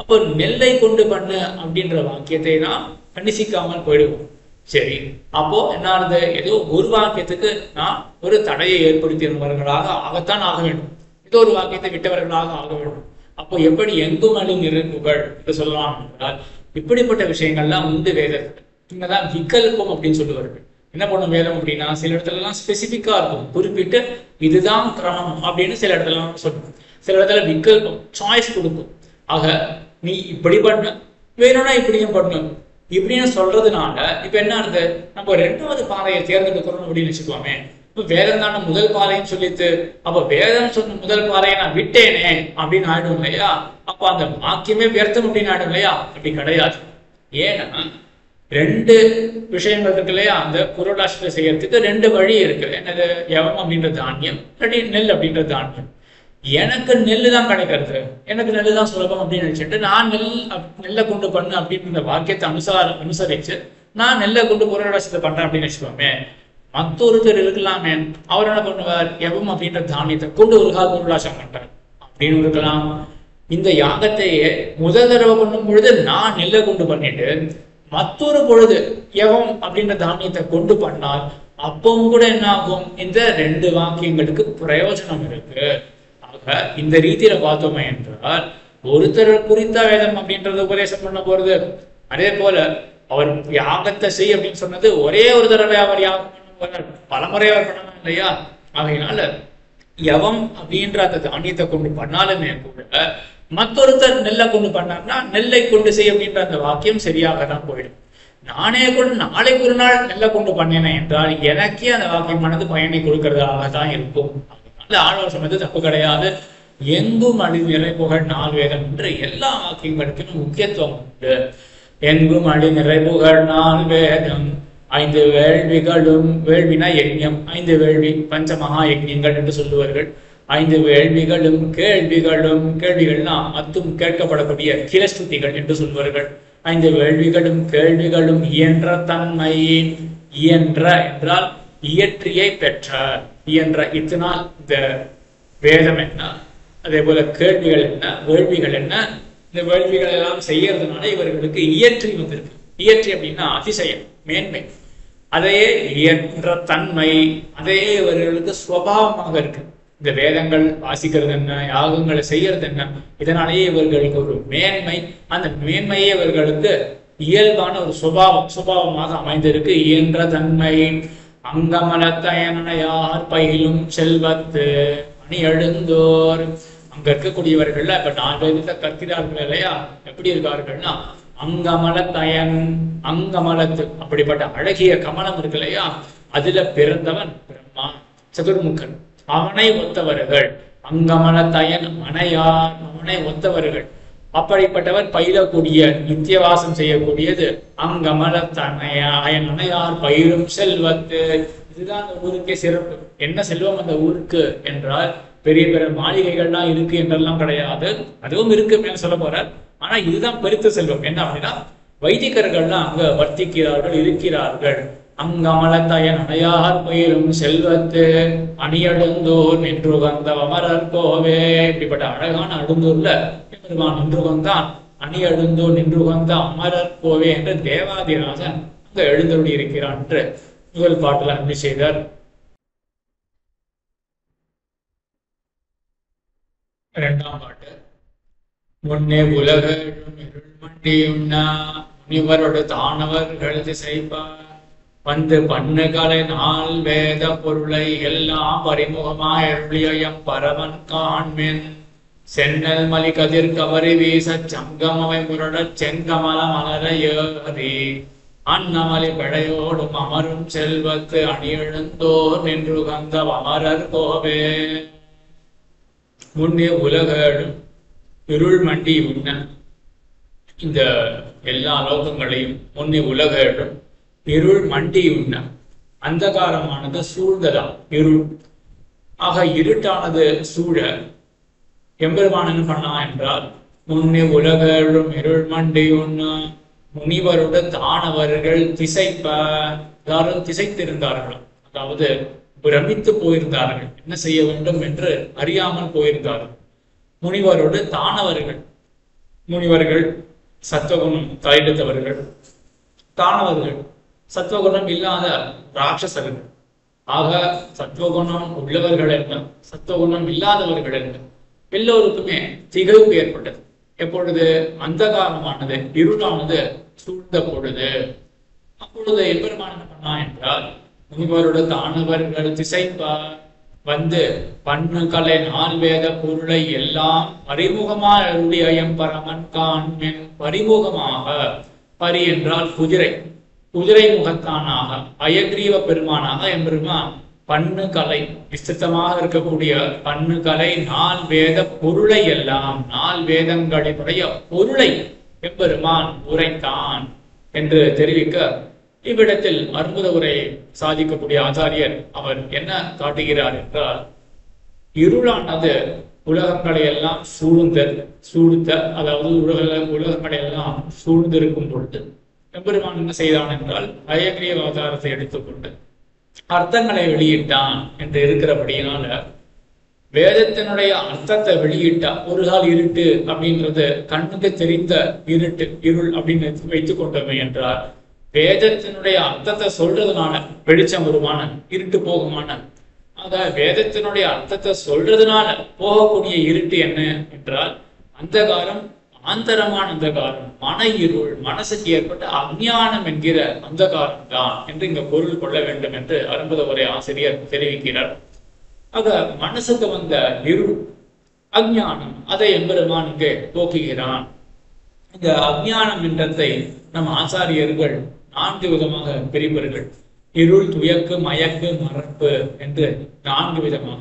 அப்போ நெல்லை கொண்டு பண்ணு அப்படின்ற வாக்கியத்தை நான் கண்டிசிக்காமல் போயிடுவோம். சரி, அப்போ என்ன ஆகுது? ஏதோ ஒரு வாக்கியத்துக்கு நான் ஒரு தடையை ஏற்படுத்தியவர்களாக ஆகத்தான் ஆக வேண்டும், ஏதோ ஒரு வாக்கியத்தை விட்டவர்களாக ஆக வேண்டும். அப்போ எப்படி எங்கும் அழி நிறை புகழ் என்று சொல்லலாம் என்றால் இப்படிப்பட்ட விஷயங்கள்லாம் உண்டு வேதத்தில். இங்கதான் விகல்பம் அப்படின்னு சொல்லுவார்கள். என்ன பண்ணும் வேதம் அப்படின்னா சில இடத்துல எல்லாம் ஸ்பெசிபிக்கா இருக்கும், குறிப்பிட்டு இதுதான் கிரமம் அப்படின்னு சில இடத்துல எல்லாம் சொல்லும். சில இடத்துல விகல்பம் சாய்ஸ் கொடுக்கும். ஆக நீ இப்படி பண்ணு, வேணும்னா இப்படியும் பண்ணு இப்படின்னு சொல்றதுனால இப்ப என்ன ஆகுது? நம்ம 2வது பாதையை தேர்ந்தெடுக்கிறோம் அப்படின்னு வச்சுக்கோமே. இப்ப வேதம் தானே முதல் பாதைன்னு சொல்லிட்டு, அப்ப வேதம் சொன்ன முதல் பாதையை நான் விட்டேனே அப்படின்னு ஆயிடும் இல்லையா? அப்ப அந்த வாக்கியமே வியர்த்தம் அப்படின்னு ஆயிடும் இல்லையா? அப்படி கிடையாது. ஏன்னா 2 விஷயங்கள் இருக்கு இல்லையா? அந்த புரோடாசத்தை செய்யறதுக்கு 2 வழி இருக்கு. என்னது? யவம் அப்படின்ற தானியம், இல்லாட்டி நெல் அப்படின்ற தானியம். எனக்கு நெல்லு தான் கிடைக்கிறது, எனக்கு நெல்லு தான் சுலபம் அப்படின்னு நினைச்சிட்டு நான் நெல்லை கொண்டு பண்ணு அப்படின்ற வாக்கியத்தை அனுசரிச்சு நான் நெல்லை கொண்டு புரோடாசத்தை பண்றேன் அப்படின்னு வச்சுக்கோமே. மற்றொருத்தர் இருக்கலாமே, அவர் என்ன பண்ணுவார்? யவம் அப்படின்ற தானியத்தை கொண்டு ஒரு கால் புரோடாசம் பண்றார் அப்படின்னு இருக்கலாம். இந்த யாகத்தையே முதல் தடவை பண்ணும் பொழுது நான் நெல்லை கொண்டு பண்ணிட்டு மற்றொரு பொழுது யவம் அப்படின்ற தானியத்தை கொண்டு பண்ணால் அப்பவும் கூட என்ன ஆகும்? இந்த 2 வாக்கியங்களுக்கு பிரயோஜனம் இருக்கு. ஆக இந்த ரீதியில பார்த்தோமே என்றால் ஒருத்தர் குறித்த வேதம் அப்படின்றத உபதேசம் பண்ண போறது. அதே போல அவர் யாகத்தை செய் அப்படின்னு சொன்னது ஒரே ஒரு தடவை அவர் யாகம் பண்ண பலமுறை அவர் பண்ணணும் இல்லையா? ஆகையினால யவம் அப்படின்ற அந்த தானியத்தை கொண்டு பண்ணாலுமே கூட மற்றொருத்தர் நெல்லை கொண்டு பண்ணார்னா நெல்லை கொண்டு செய் அப்படின்ற அந்த வாக்கியம் சரியாக தான் போயிடும். நானே கொண்டு நாளைக்கு ஒரு நாள் நெல்லை கொண்டு பண்ணினேன் என்றால் எனக்கே அந்த வாக்கியமானது பயனை கொடுக்கறதாக தான் இருக்கும். அதனால ஆழ்வார் சொன்னது தப்பு கிடையாது. எங்கும் அழி நிறை புகழ் 4 வேதம் என்று எல்லா வாக்கியங்களுக்கும் முக்கியத்துவம் உண்டு. எங்கும் அழி நிறை புகழ் 4 வேதம் 5 வேள்விகளும், வேள்வினா யஜ்ஞம், 5 வேள்வி பஞ்சமகா யஜ்ஞங்கள் என்று சொல்லுவார்கள். 5 வேள்விகளும் கேள்விகளும், கேள்விகள்னா மத்தும் கேட்கப்படக்கூடிய கிளஸ்துதிகள் என்று சொல்வார்கள். 5 வேள்விகளும் கேள்விகளும் இயன்ற தன்மை, இயன்ற என்றால் இயற்றியை பெற்ற, இயன்ற இத்தனால் இந்த வேதம் என்ன, அதே போல கேள்விகள் என்ன, வேள்விகள் என்ன, இந்த வேள்விகள் எல்லாம் செய்யறதுனால இவர்களுக்கு இயற்றி வந்திருக்கு. இயற்றி அப்படின்னா அதிசயம், மேன்மை. அதையே இயன்ற தன்மை, அதையே இவர்களுக்கு சுபாவமாக இருக்கு. இந்த வேதங்கள் வாசிக்கிறது என்ன, யாகங்களை செய்யறது என்ன, இதனாலேயே இவர்களுக்கு ஒரு மேன்மை. அந்த மேன்மையே இவர்களுக்கு இயல்பான ஒரு சுபாவமாக அமைந்திருக்கு. இயன்ற தன்மை அங்கமலத்தயனையார் பயிலும் செல்வத்து அணி எழுந்தோர். அங்க இருக்கக்கூடியவர்கள்ல இப்ப 4 பேர்ல கற்கிறார்கள் இல்லையா, எப்படி இருக்கார்கள்னா அங்கமலத்தயன், அங்கமலத்து அப்படிப்பட்ட அழகிய கமலம் இருக்கு இல்லையா, அதுல பிறந்தவன் பிரம்மா சதுர்முகன், அவனை ஒத்தவர்கள். அங்கமலத்தயன் அணையார், அவனை ஒத்தவர்கள். அப்படிப்பட்டவர் பயிலக்கூடிய நித்தியவாசம் செய்யக்கூடியது அங்கமலத்தயன் அணையார் பயிரும் செல்வத்து. இதுதான் அந்த ஊருக்கே சிறப்பு. என்ன செல்வம் அந்த ஊருக்கு என்றால் பெரிய பெரிய மாளிகைகள்லாம் இருக்கு என்றெல்லாம் கிடையாது, அதுவும் இருக்கு அப்படின்னு சொல்ல போறார். ஆனா இதுதான் பெருத்த செல்வம். என்ன அப்படின்னா வைதிகர்கள்லாம் அங்க வர்த்திக்கிறார்கள், இருக்கிறார்கள். அங்கமலத்தயன் அணையார் பயிரும் செல்வத்து அணியழுந்தோர் நின்று வந்த அமரர் கோவே. இப்படிப்பட்ட அழகான அடுந்தூர்ல பெருமான் நின்று வந்தான். அணி எழுந்தோர் நின்று வந்த அமரர் கோவே என்று தேவாதிராஜன் அங்க எழுந்தருளி இருக்கிறான் என்று முதல் பாட்டுல அன்பு செய்தார். 2ஆம் பாட்டு. முன்னே உலகும் இருள் மண்டியுண்ணா முனிவரோடு தானவர்கள் திசைப்பார் வந்து பண்ணுகளை 4 வேத பொருளை எல்லாம் பரிமுகமாய் அருளியம் பரவன் காண்மின். சென்னல் மலி கதிர் கவரி வீச சங்கமவை முரடச் செங்கமல மலர ஏறி அன்னமலி பெடையோடும் அமரும் செல்வத்து அணியெழுந்தோர் நின்று கந்த அமரர் கோவே. முன்னே உலகும் இருள் மண்டி உண்ண, இந்த எல்லா லோகங்களையும் முன்னே உலகும் இருள் மண்டி உண்ண, அந்தகாரமானது சூழ்ந்ததாம் இருள். ஆக இருட்டானது சூழ எம்பெருமான் என்ன பண்ணா என்றால் முன்னே உலகும் இருள் மண்டி உண்ண முனிவரோடு தானவர்கள் திசைப்ப, எல்லாரும் திசைத்திருந்தார்கள், அதாவது பிரமித்து போயிருந்தார்கள், என்ன செய்ய வேண்டும் என்று அறியாமல் போயிருந்தார்கள். முனிவரோடு தானவர்கள், முனிவர்கள் சத்துவகுணம் தலையெடுத்தவர்கள், தானவர்கள் சத்துவகுணம் இல்லாத ராட்சசர்கள். ஆக சத்துவகுணம் உள்ளவர்கள் என்ன, சத்துவகுணம் இல்லாதவர்கள் என்ன, எல்லோருக்குமே திகைப்பு ஏற்பட்டது. எப்பொழுது அந்தகாரமானது இருளானது சூழ்ந்த பொழுது, அப்பொழுது எம்பெருமான் என்ன பண்ணா என்றால் முனிவரோடு தானவர்கள் திசைப்பார் வந்து பண்ணுகளை 4 வேத பொருளை எல்லாம் பரிமுகமாக அருளியம் பரமன் காண்மின். பரிமுகமாக, பரி என்றால் குதிரை, குதிரை முகத்தானாக அயக்ரீவ பெருமானாக எம்பெருமான் பண்ணுகளை விஸ்திதமாக இருக்கக்கூடிய பண்ணுகளை 4 வேத பொருளை எல்லாம் 4 வேதங்களுடைய பொருளை எம்பெருமான் உரைத்தான் என்று தெரிவிக்க, இவ்விடத்தில் அற்புத உரை சாதிக்கக்கூடிய ஆச்சாரியர் அவர் என்ன காட்டுகிறார் என்றால், இருளானது உலகங்களை எல்லாம் சூழ்ந்த, அதாவது உலகங்களை எல்லாம் சூழ்ந்திருக்கும் பொழுது எம்பெருமான் என்ன செய்தான் என்றால் அயக்ரீவ அவதாரத்தை எடுத்துக்கொண்டு அர்த்தங்களை வெளியிட்டான் என்று இருக்கிறபடியினால வேதத்தினுடைய அர்த்தத்தை வெளியிட்டா ஒரு கால் இருட்டு அப்படின்றது கண்ணுக்கு தெரிந்த இருட்டு, இருள் அப்படின்னு வைத்துக் கொண்டோமே என்றால் வேதத்தினுடைய அர்த்தத்தை சொல்றதுனால வெளிச்சம் வருமான, இருட்டு போகுமான. ஆக வேதத்தினுடைய அர்த்தத்தை சொல்றதுனால போகக்கூடிய இருட்டு என்ன என்றால் அந்தகாரம், ஆந்தரமான அந்தகாரம், மன இருள், மனசுக்கு ஏற்பட்ட அஞ்ஞானம் என்கிற அந்தகாரம் தான் என்று இங்க பொருள் கொள்ள வேண்டும் என்று அரும்புத உரை ஆசிரியர் தெரிவிக்கிறார். ஆக மனசுக்கு வந்த இருள், அஞ்ஞானம், அதை எம்பெருமான் இங்கே போக்குகிறான். இந்த அஞ்ஞானம் என்றதை நம் ஆச்சாரியர்கள் 4 விதமாக பிரிப்பார்கள். இருள், துயக்கு, மயக்கு, மறப்பு என்று 4 விதமாக.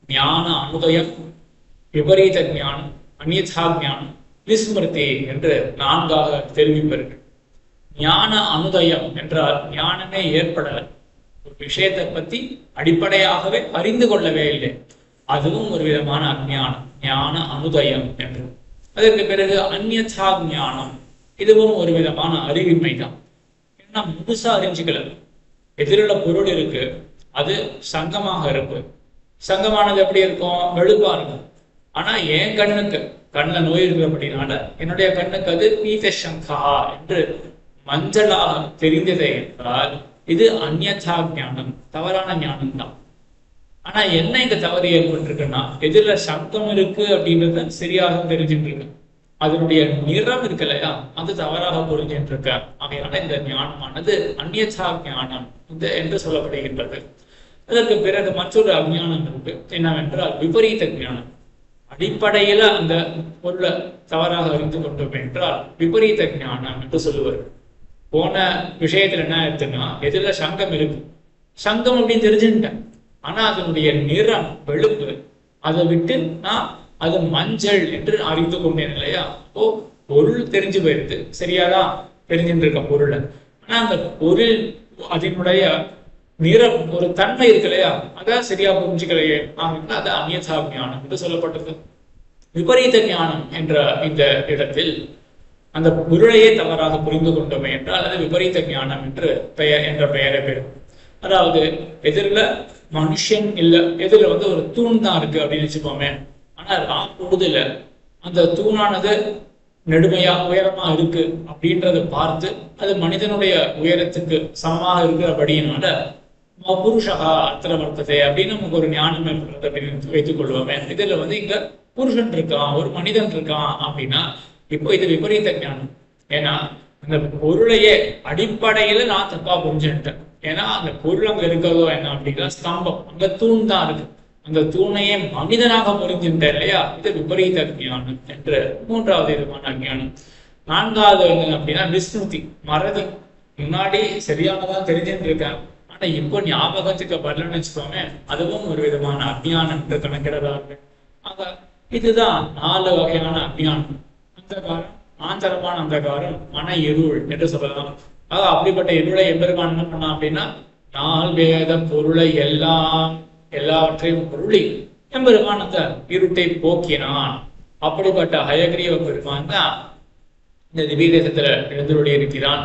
ஞான அனுதயம், விபரீத ஞானம், அந்நியதா ஞானம், விஸ்மிருதி என்று 4ஆக தெரிவிப்பார்கள். ஞான அனுதயம் என்றால் ஞானமே ஏற்படல, ஒரு விஷயத்தை பத்தி அடிப்படையாகவே அறிந்து கொள்ளவே இல்லை, அதுவும் ஒரு விதமான அஞ்ஞானம், ஞான அனுதயம் என்று. அதற்கு பிறகு அந்நியதா ஞானம், இதுவும் ஒரு விதமான அறிவின்மை தான். ஏன்னா முழுசா அறிஞ்சுக்கல, எதிரில பொருள் இருக்கு, அது சங்கமாக இருக்கு. சங்கமானது எப்படி இருக்கும்? வெளுப்பா இருக்கும். ஆனா என் கண்ணுக்கு, கண்ணில் நோய் இருக்கிறபடினால என்னுடைய கண்ணுக்கு அது பீத சங்கா என்று மஞ்சளாக தெரிந்ததே என்றால் இது அந்நியதா ஞானம், தவறான ஞானம் தான். ஆனா என்ன இங்க தவறு ஏற்பட்டிருக்குன்னா, எதிரில சங்கம் இருக்கு அப்படின்றத சரியாக தெரிஞ்சுட்டு இருக்கு, அதனுடைய நிறம் இருக்கு இல்லையா, அது தவறாக புரிஞ்சுட்டு இருக்க. ஆகையால இந்த ஞானமானது அந்நியதா ஞானம் என்று சொல்லப்படுகின்றது. அதற்கு பிறகு மற்றொரு அஞ்ஞானம் இருக்கு, என்னவென்றால் விபரீத ஞானம். அடிப்படையில அந்த பொருளை தவறாக அறிந்து கொண்டோம் என்றால் விபரீத ஞானம் என்று சொல்லுவார்கள். போன விஷயத்துல என்ன ஆயிடுச்சுன்னா, எதிர சங்கம் இருக்கு, சங்கம் அப்படின்னு தெரிஞ்சுட்டேன், ஆனா அதனுடைய நிறம் வெளுப்பு, அதை விட்டு நான் அது மஞ்சள் என்று அறிந்து கொண்டேன் இல்லையா. ஓ, பொருள் தெரிஞ்சு போயிடுது, சரியாதான் தெரிஞ்சுட்டு இருக்க பொருளை, ஆனா அந்த பொருள் அதனுடைய நிறம் ஒரு தன்மை இருக்கு இல்லையா, அதான் சரியா புரிஞ்சுக்கலையே, அது அந்நியதா ஞானம் என்று சொல்லப்பட்டது. விபரீத ஞானம் என்ற இந்த இடத்தில் அந்த பொருளையே தவறாக புரிந்து கொண்டோமே என்றால் அது விபரீத ஞானம் என்று பெயரை பெறும். அதாவது எதிரில மனுஷன் இல்ல, எதிரில ஒரு தூண் தான் இருக்கு அப்படின்னு வச்சுப்போமே, ஆனா பொழுதுல அந்த தூணானது நெடுமையா உயரமா இருக்கு அப்படின்றத பார்த்து அது மனிதனுடைய உயரத்துக்கு சமமாக இருக்கிறபடியினால புருஷகா அத்திர வர்த்ததை அப்படின்னு நமக்கு ஒரு ஞானம் ஏற்படுறது அப்படின்னு வைத்துக் கொள்வோமே. இதுல இங்க புருஷன் இருக்கான், ஒரு மனிதன் இருக்கான் அப்படின்னா இப்போ இது விபரீத ஞானம். ஏன்னா அந்த பொருளையே அடிப்படையில நான் தப்பா புரிஞ்சுட்டேன். ஏன்னா அந்த பொருள் அங்க இருக்கிறதோ என்ன அப்படின்னா ஸ்தம்பம், அங்க தூண் தான் இருக்கு, அந்த தூணையே மனிதனாக புரிஞ்சுட்டேன் இல்லையா, இது விபரீத ஞானம் என்று 3வது விதமான ஞானம். 4வது என்ன அப்படின்னா விஸ்மிருதி, மறதி. முன்னாடி சரியானதான் தெரிஞ்சுட்டு இருக்கேன், ஆனா இப்போ ஞாபகத்துக்கு வரலன்னு வச்சுக்கோமே, அதுவும் ஒரு விதமான அஞ்ஞானம் என்று கணக்கிடறாங்க. ஆக இதுதான் 4 வகையான அஞ்ஞானம். அந்தகாரம், ஆந்தரமான அந்தகாரம், மன இருள் என்று சொல்லலாம். ஆக அப்படிப்பட்ட இருளை எம்பெருமான் என்ன பண்ணா அப்படின்னா, 4 வேத பொருளை எல்லாவற்றையும் பொருளி எம்பெருமான் அந்த இருட்டை போக்கினான். அப்படிப்பட்ட ஹயக்ரீவ பெருமான் தான் இந்த திவ்யதேசத்துல எழுந்தருளி இருக்கிறான்.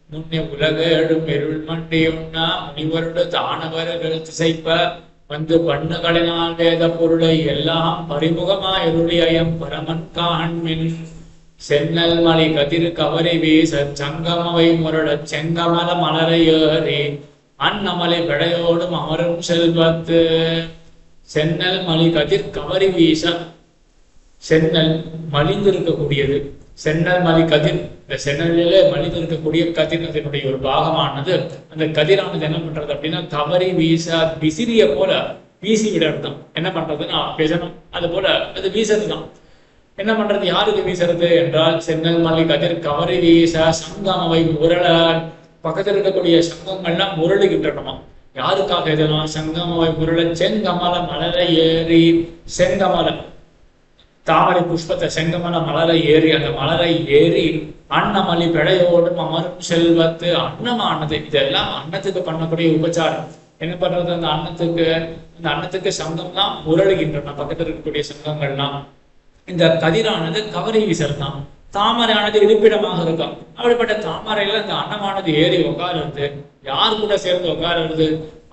முன்னே உலக எழும் இருள் மண்டியும்னா முனிவருட தானவர்கள் திசைப்ப வந்து பண்ணுகளினால் வேத பொருளை எல்லாம் பரிமுகமா இருளியம் பரமன் காண்மின் சென்னல் மலை கதிர் கவரை வீச சங்கமவை முரட செங்கமல மலரை ஏறி அன்னமலை விடையோடும் அமரும் செல்வத்து. சென்னல் மலி கதிர் கவரி வீச, சென்னல் மலிந்திருக்கக்கூடியது, சென்னல் மலி கதிர், இந்த சென்னலில மலிந்திருக்கக்கூடிய கதிர் அதனுடைய ஒரு பாகமானது. அந்த கதிரானது என்ன பண்றது அப்படின்னா கவரி வீச, விசிறிய போல வீசி விடறதுதான். என்ன பண்றதுன்னா பேசணும், அது போல அது வீசறதுதான். என்ன பண்றது, யாருக்கு வீசுறது என்றால் சென்னல் மலி கதிர் கவரி வீச சங்கமவை முரள, பக்கத்தில் இருக்கக்கூடிய சங்கங்கள்லாம் முரளுகின்றனமா. யாருக்காக இதெல்லாம்? சங்கமவை முரள செங்கமல மலரை ஏறி, செங்கமலம் தாமரை புஷ்பத்தை செங்கமல மலரை ஏறி, அந்த மலரை ஏறி அன்னமலி பெடையோடும் அமரும் செல்வத்து. அன்னமானது இதெல்லாம் அன்னத்துக்கு பண்ணக்கூடிய உபச்சாரம். என்ன பண்றது, அந்த அன்னத்துக்கு சங்கம்லாம் முரளுகின்றன, பக்கத்தில் இருக்கக்கூடிய சங்கங்கள்லாம். இந்த கதிரானது கவரி வீசர்தான். தாமரையானது இருப்பிடமாக இருக்கும். அப்படிப்பட்ட தாமரையில இந்த அன்னமானது ஏறி உட்காருறது. யார் கூட சேர்ந்து உட்காருறது?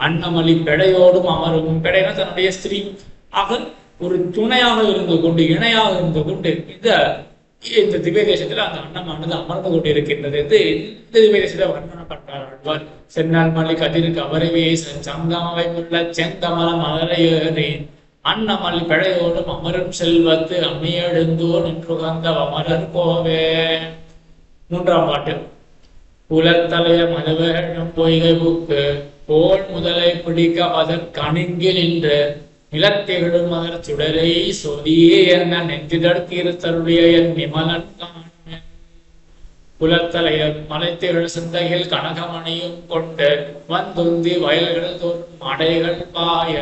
அன்னமலி பெடையோடும் அமரும். பெடைனா தன்னுடைய ஸ்திரீ ஆக ஒரு துணையாக இருந்து கொண்டு, இணையாக இருந்து கொண்டு இந்த திவ்ய தேசத்துல அந்த அன்னமானது அமர்ந்து கொண்டு இருக்கின்றது. இந்த திவ்ய தேசத்துல வர்ணனப்பட்டார். சென்னால் மல்லி கதிர் கவரவே சங்கமவை உள்ள செங்கமல மலரையேறி அன்னமல்லி பெழையோடும் அமரும் செல்வத்து அம்மையெழுந்தோர் நின்று வந்த அமரர் கோவே. 3ஆம் பாட்டு. புலத்தலைய மதவேழும் பொய்கை புக்கு போல் முதலை பிடிக்க அதன் கணிங்கில் நின்று நிலத்திகழும் மலர் சுடரை சொதியே என்ன நெஞ்சிடர் தீர்த்தருடைய என் விமலன் குலத்தலையர் மலைத்திகழ் சிந்தையில் கனகமணியும் கொண்டு வந்துந்தி வயல்கள் தோறும் அடைகள் பாய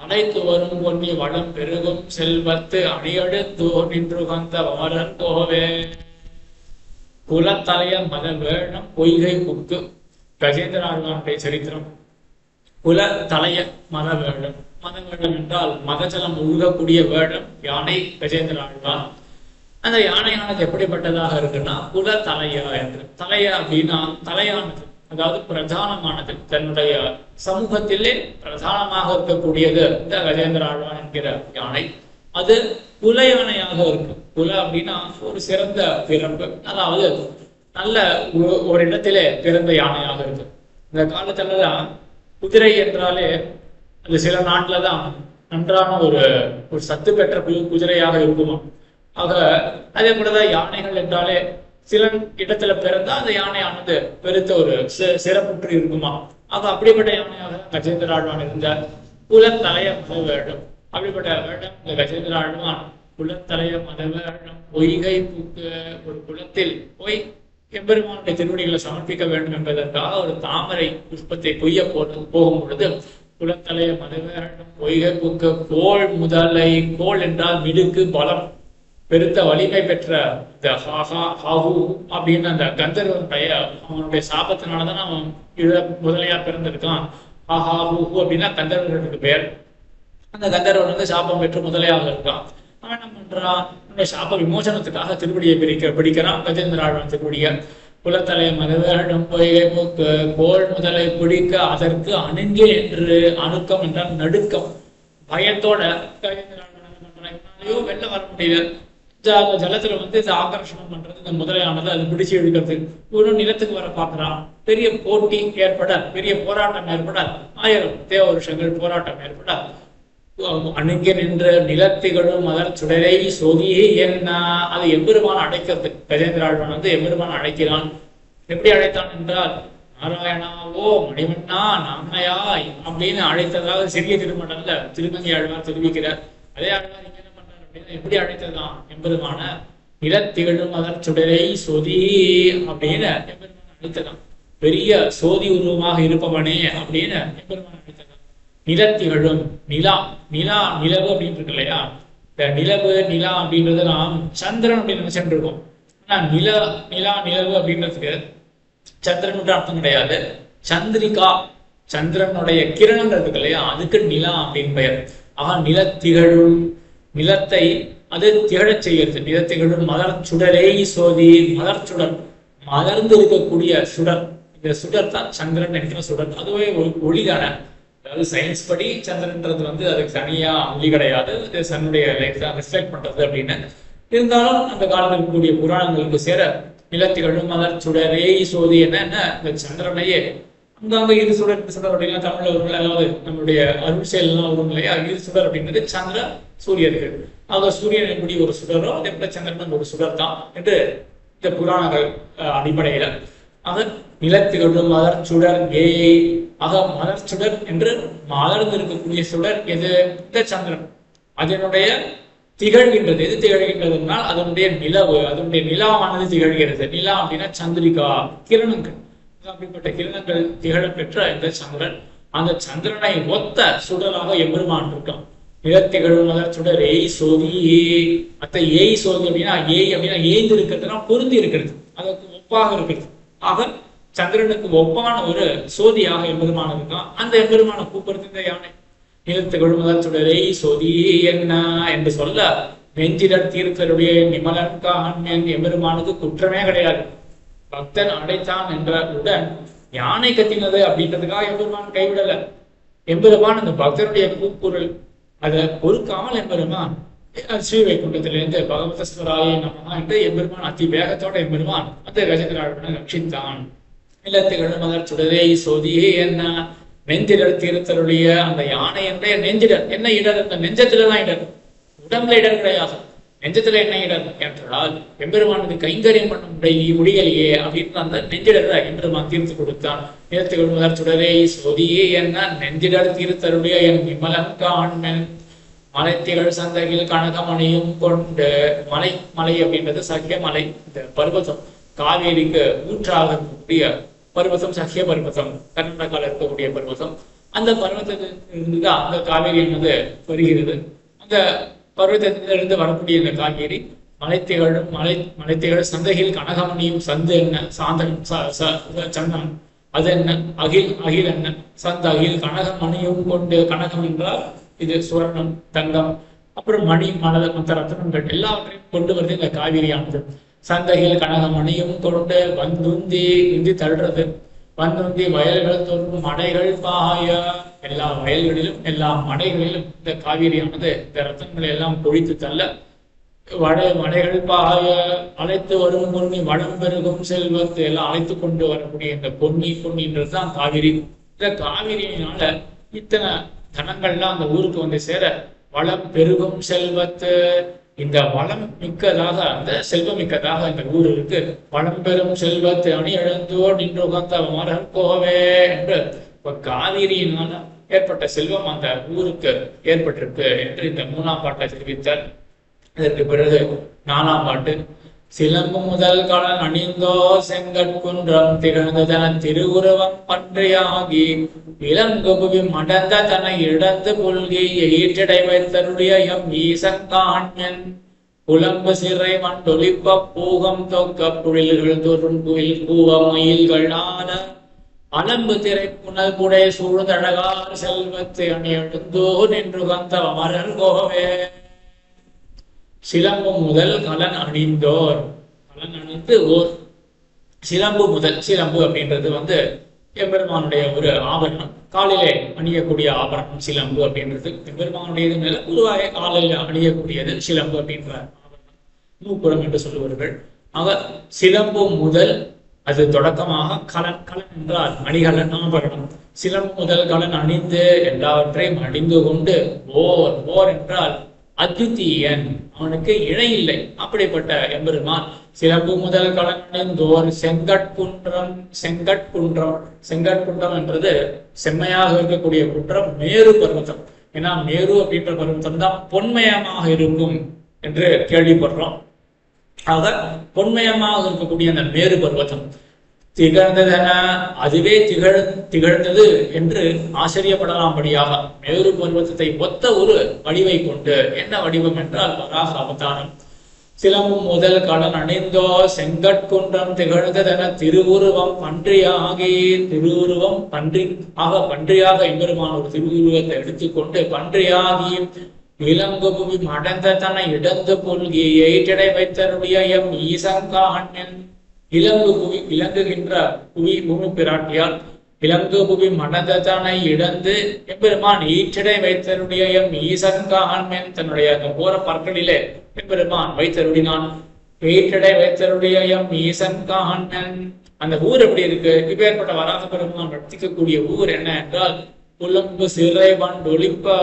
அனைத்து வரும் பொன்னி வளம் பெருகும் செல்வத்து அணியெடுத்தோ நின்று வந்த அமரர் கோவே. குலத்தலையர் மத வேணம் பொய்கை புக்கு. கஜேந்திர ஆழ்வானுடைய சரித்திரம். குலத்தலைய மத வேடம். மத வேடம் என்றால் மதஜலம் ஒழுகக்கூடிய வேடம் யானை கஜேந்திர ஆழ்வான். அந்த யானையானது எப்படிப்பட்டதாக இருக்குன்னா குல தலையா என்று. தலையா அப்படின்னா தலையானது, அதாவது பிரதானமானது, தன்னுடைய சமூகத்திலே பிரதானமாக இருக்கக்கூடியது இந்த கஜேந்திர ஆழ்வான் என்கிற யானை. அது குல யானையாக இருக்கு. குல அப்படின்னா ஒரு சிறந்த பிறப்பு, அதாவது நல்ல ஒரு இடத்திலே பிறந்த யானையாக இருக்கு. இந்த காலத்துலதான் குதிரை என்றாலே அது சில நாட்டுலதான் நன்றான ஒரு சத்து பெற்ற குதிரையாக இருக்குமா. ஆக அதே போலதான் யானைகள் என்றாலே சில இடத்துல பிறந்தா அந்த யானையானது பெருத்த ஒரு சிறப்புற்று இருக்குமா. ஆக அப்படிப்பட்ட யானையாக கஜேந்திர ஆழ்வான் இருந்தார். குலத்தலைய மத வேடம். அப்படிப்பட்ட வேடம் இந்த கஜேந்திர ஆழ்வான். குலத்தலைய மத வேடம் பொய்கை பூக்கு. ஒரு குலத்தில் போய் எம்பெருமானுடைய திருவடிகளை சமர்ப்பிக்க வேண்டும் என்பதற்காக ஒரு தாமரை புஷ்பத்தை கொய்ய போகும் பொழுது குலத்தலைய மத வேடம் பொய்கை பூக்கு. கோள் முதலை. கோள் என்றால் மிடுக்கு, பலம், பெருத்த வலிமை பெற்ற இந்த ஹாஹு அப்படின்னு அந்த கந்தர்வனுடைய அவனுடைய சாபத்தினாலதான் அவன் முதலையா பிறந்திருக்கான். ஹாஹு அப்படின்னா கந்தர்வனுக்கு பெயர். அந்த கந்தர்வன் வந்து சாபம் பெற்று முதலையாக இருக்கான். அவன் என்ன பண்றான், அவனுடைய சாப விமோசனத்துக்காக திருவடியை பிடிக்கிறான் கஜேந்திர ஆழ்வான் திருவடிய. குலத்தலை மதவேடம் பொய்கை மூக்கு. கோள் முதலை பிடிக்க அதற்கு அணுங்கே என்று. அணுக்கம் என்றால் நடுக்கம், பயத்தோட கஜேந்திர ஆழ்வான் என்ன பண்றான், வெளில வர முடியல. ஜலத்துல வந்து இது ஆகர்ஷணம் பண்றது இந்த முதலையானது அது பிடிச்சு இழுக்கிறது. ஒரு நிலத்துக்கு வர பாக்குறான். பெரிய போட்டி ஏற்பட, பெரிய போராட்டம் ஏற்பட, 1000 தேவ வருஷங்கள் போராட்டம் ஏற்பட அணுகி நின்ற நிலத்திகழும் மலர் சுடரை சொதியே என்ன. அது எம்பெருமான அடைக்கிறது. கஜேந்திர ஆழ்வான் வந்து எம்பெருமான அடைக்கிறான். எப்படி அழைத்தான் என்றால் நாராயணாவோ மணிவண்ணா நாமையாய் அப்படின்னு அழைத்ததாக சிறிய திருமணம்ல திருமங்கை ஆழ்வார் தெரிவிக்கிறார். அதே ஆழ்வார் இங்க என்ன பண்றாரு அப்படின்னா எப்படி அழைத்ததான் எம்பெருமான நிலத்திகழும் மலர் சுடரை சொதி அப்படின்னு எம்பெருமான அழைத்ததான். பெரிய சோதி உருவமாக இருப்பவனே அப்படின்னு எம்பெருமான அழைத்ததான். நிலத்திகழும் நிலா. நிலவு அப்படின்னு இருக்கு இல்லையா, இந்த நிலவு நிலா அப்படின்றது நாம் சந்திரன் அப்படின்னு நினைச்சுட்டு இருக்கோம். ஆனா நிலவு அப்படின்றதுக்கு சந்திரன் அர்த்தம் கிடையாது. சந்திரிகா, சந்திரனுடைய கிரணம் இருக்கு இல்லையா, அதுக்கு நிலா அப்படின்னு பெயர். ஆக நிலத்திகழும், நிலத்தை அது திகழச் செய்கிறது. நிலத்திகழும் மலர் சுடரே சோதி. மலர் சுடர், மலர்ந்து இருக்கக்கூடிய சுடர். இந்த சுடர் தான் சந்திரன் என்கிற சுடர். அதுவே ஒரு ஒளிதான. அதாவது சயின்ஸ் படி சந்திரன்றது வந்து அதுக்கு தனியா ஒளி கிடையாது, சன்னுடைய லைஃப் தான் ரிஃப்ளெக்ட் பண்றது அப்படின்னு. இருந்தாலும் அந்த காலத்தில் இருக்கக்கூடிய புராணங்களுக்கு சேர நிலத்திகழும் மலர் சுடரே சோதி என்ன இந்த சந்திரனையே அங்கங்க இரு சுடர் அப்படின்னா தமிழ்ல வரும். அதாவது நம்மளுடைய அருள் செயல்லாம் வரும் இல்லையா, இரு சுடர் அப்படின்றது சந்திர சூரியர்கள். ஆக சூரியன் எப்படி ஒரு சுடரோ அதே போல சந்திரன் ஒரு சுடர் தான் என்று இந்த புராணங்கள் அடிப்படையில. ஆக நிலத்திகழும் மலர் சுடர் ஏயை. ஆக மலர் சுடர் என்று மலர்ந்து இருக்கக்கூடிய சுடர் எது, இந்த சந்திரன். அதனுடைய திகழ்கின்றது. எது திகழ்கின்றதுனால் அதனுடைய நிலவு, அதனுடைய நிலாவானது திகழ்கிறது. நிலா அப்படின்னா சந்திரிகா, கிரணங்கள். அப்படிப்பட்ட கிரணங்கள் திகழ பெற்ற இந்த சந்திரன். அந்த சந்திரனை ஒத்த சுடராக எம்பெருமான் இருக்கான். நிலத்திகழும் மலர் சுடர் ஏய் சோதி. அத்த ஏய் சோதி அப்படின்னா ஏய் அப்படின்னா ஏய்ந்து இருக்கிறதுனா பொருந்தி இருக்கிறது, அதற்கு ஒப்பாக இருக்கிறது. ஆக சந்திரனுக்கு ஒப்பான ஒரு சோதியாக எம்பெருமான இருக்கான். அந்த எம்பெருமான கூப்பிடுறது இந்த யானை. நிலத்திகழும் மலர் சுடரை சோதி என்ன என்று சொல்ல நெஞ்சிடர் தீர்த்தருடைய நிமலன் காண்மன். எம்பெருமானுக்கு குற்றமே கிடையாது. பக்தன் அடைத்தான் என்றவுடன் யானை கத்தினது அப்படின்றதுக்காக எம்பெருமான் கைவிடல. எம்பெருமான் அந்த பக்தனுடைய கூக்குரல் அதை பொறுக்காமல் எம்பெருமான் ஸ்ரீ வைகுண்டத்திலிருந்து பகவதஸ்வராய நமஹ என்று எம்பெருமான் அதி வேகத்தோட எம்பெருமான் அந்த கஜேந்திர ஆழ்வானை ரட்சித்தான். நிலத்திகழும் மலர் சுடரே சோதியே என்ன. நெஞ்சிடர் தீர்த்தருடைய அந்த யானையினுடைய நெஞ்சிடர். என்ன இடர், அந்த நெஞ்சத்துலதான் இடர், உடம்புல இடர் கிடையாது. நெஞ்சத்துல என்ன இடர் என்றால் எம்பெருமானுக்கு கைங்கரியம் பண்ண முடியலையே அப்படின்னு அந்த நெஞ்சிடர் எம்பெருமான் தீர்த்து கொடுத்தான். நிலத்திகழும் மலர் சுடரே சோதியே என்ன நெஞ்சிடர் தீர்த்தருடைய என் விமலன் காண்மன். மலைத்திகள் சந்தையில் கனகமணியும் கொண்டு மலை அப்படின்றது சக்கிய மலை. இந்த பர்வதம் காவேரிக்கு ஊற்றாக இருக்கக்கூடிய பர்வதம் சக்கிய பர்வதம், கர்நாடகாவில் இருக்கக்கூடிய பர்வதம். அந்த பர்வதத்திலிருந்து தான் அந்த காவேரி என்பது வருகிறது. அந்த பர்வதத்திலிருந்து வரக்கூடிய இந்த காவேரி மலைத்திகள் சந்தையில் கனகமணியும், சந்து என்ன, சாந்தனம் சந்தனம், அது என்ன, அகில் என்ன, சந்த அகில் கனகமணியும் கொண்டு, கனகம் என்றால் இது சுவர்ணம், தங்கம், அப்புறம் மணி, மற்ற ரத்னங்கள் எல்லாவற்றையும் கொண்டு வருது இந்த காவிரியானது. சந்தையில் கனகமணியும் கொண்டு உந்தி தள்ளுறது, வந்துந்தி வயல்கள் தோறும் மடைகள் பாய, எல்லா வயல்களிலும் எல்லா மடைகளிலும் இந்த காவிரியானது இந்த ரத்தனங்களை எல்லாம் பொழித்து தள்ள மடைகள் பாய அழைத்து வரும் பொன்னி வளம் பெருகும் செல்வத்து எல்லாம் அழைத்து கொண்டு வரக்கூடிய இந்த பொன்னின்றது தான் காவிரி. இந்த காவிரியினால இத்தனை தனங்கள்லாம் அந்த ஊருக்கு வந்து சேர வளம் பெருகும் செல்வத்து, இந்த வளம் மிக்கதாக அந்த செல்வமிக்கதாக இந்த ஊர் இருக்கு. வளம் பெரும் செல்வத்து அணி எழுந்தோர் நின்று உகந்த மலர் கோவே என்று இப்ப காவிரியினால ஏற்பட்ட செல்வம் அந்த ஊருக்கு ஏற்பட்டிருக்கு என்று இந்த 3ஆம் பாட்டை தெரிவித்தார். இதற்கு பிறகு 4ஆம் பாட்டு, சிலம்பு முதல் கலன் அணிந்தோ செங்கட்குன்றம் திகழ்ந்ததன திருவுருவம் பன்றியாகி இளங்கு புவி மடந்த தன இடந்து புல்கி ஈற்றடை வைத்தருடைய எம் ஈசன் காண்யன் புலம்பு சிறை மண்டொலிப்ப பூகம் தொக்க புழில்கள் தோறும் குயில் கூவ மயில்கள் ஆன அலம்பு திரை புனல் புடை சூழ்ந்தழகார் செல்வத்து அணி எழுந்தோ நின்று கந்த அமரர் கோவே. சிலம்பு முதல் கலன் அணிந்தோர், கலன் அணிந்து ஓர் சிலம்பு முதல், சிலம்பு அப்படின்றது வந்து எம்பெருமானுடைய ஒரு ஆபரணம், காலிலே அணியக்கூடிய ஆபரணம் சிலம்பு அப்படின்றது. எம்பெருமானுடையது மேல பொதுவாக காலில் அணியக்கூடியது சிலம்பு அப்படின்ற ஆபரணம், மூப்புறம் என்று சொல்லுவார்கள். ஆக சிலம்பு முதல் அது தொடக்கமாக கலன், கலன் என்றால் அணிகலன் ஆபரணம். சிலம்பு முதல் கலன் அணிந்து எல்லாவற்றையும் அணிந்து கொண்டு ஓர் என்றால் அத்விதீயன், அவனுக்கு இணை இல்லை, அப்படிப்பட்ட எம்பெருமான். சிலம்பு முதல் கலன் அணிந்தோர் செங்கட்குன்றம், செங்கட்குன்றம் என்றது செம்மையாக இருக்கக்கூடிய குன்றம் மேரு பர்வதம். ஏன்னா மேரு அப்படின்ற பர்வதம் தான் பொன்மயமாக இருக்கும் என்று கேள்விப்படுறோம். ஆக பொன்மயமாக இருக்கக்கூடிய அந்த மேரு பர்வதம் திகழ்ந்ததென, அதுவே திகழ்ந்தது என்று ஆச்சரியப்படலாம்படியாக மேரு பர்வதத்தை ஒத்த ஒரு வடிவை கொண்டு, என்ன வடிவம் என்றால் வராக அவதாரம். சிலம்பு முதல் கலன் அணிந்தோ செங்கட்குன்றம் திகழ்ந்ததென திருவுருவம் பன்றியாகி, திருவுருவம் பன்றியாக எம்பெருமான ஒரு திருவுருவத்தை எடுத்துக்கொண்டு பன்றியாகி இளங்கு புவி மடந்த தன இடந்து புல்கி எயிற்றடை வைத்தருடைய எம் ஈசங்காண்யன். இலங்கு புவி, இலங்குகின்ற புவி பூமி பிராட்டியால் இலங்கு புவி மடந்ததனை இடந்து எம்பெருமான் ஈற்றடை வைத்தருடைய எம் ஈசன்காண்மென், தன்னுடைய அந்த போற பற்களிலே எம்பெருமான் வைத்தருடினான். ஈற்றடை வைத்தருடைய எம் ஈசன்காண்மென், அந்த ஊர் எப்படி இருக்கு? இப்பேற்பட்ட வராக பெருமான் வர்த்திக்கக்கூடிய ஊர் என்ன என்றால் புலம்பு சிறை வண்டொலிப்ப,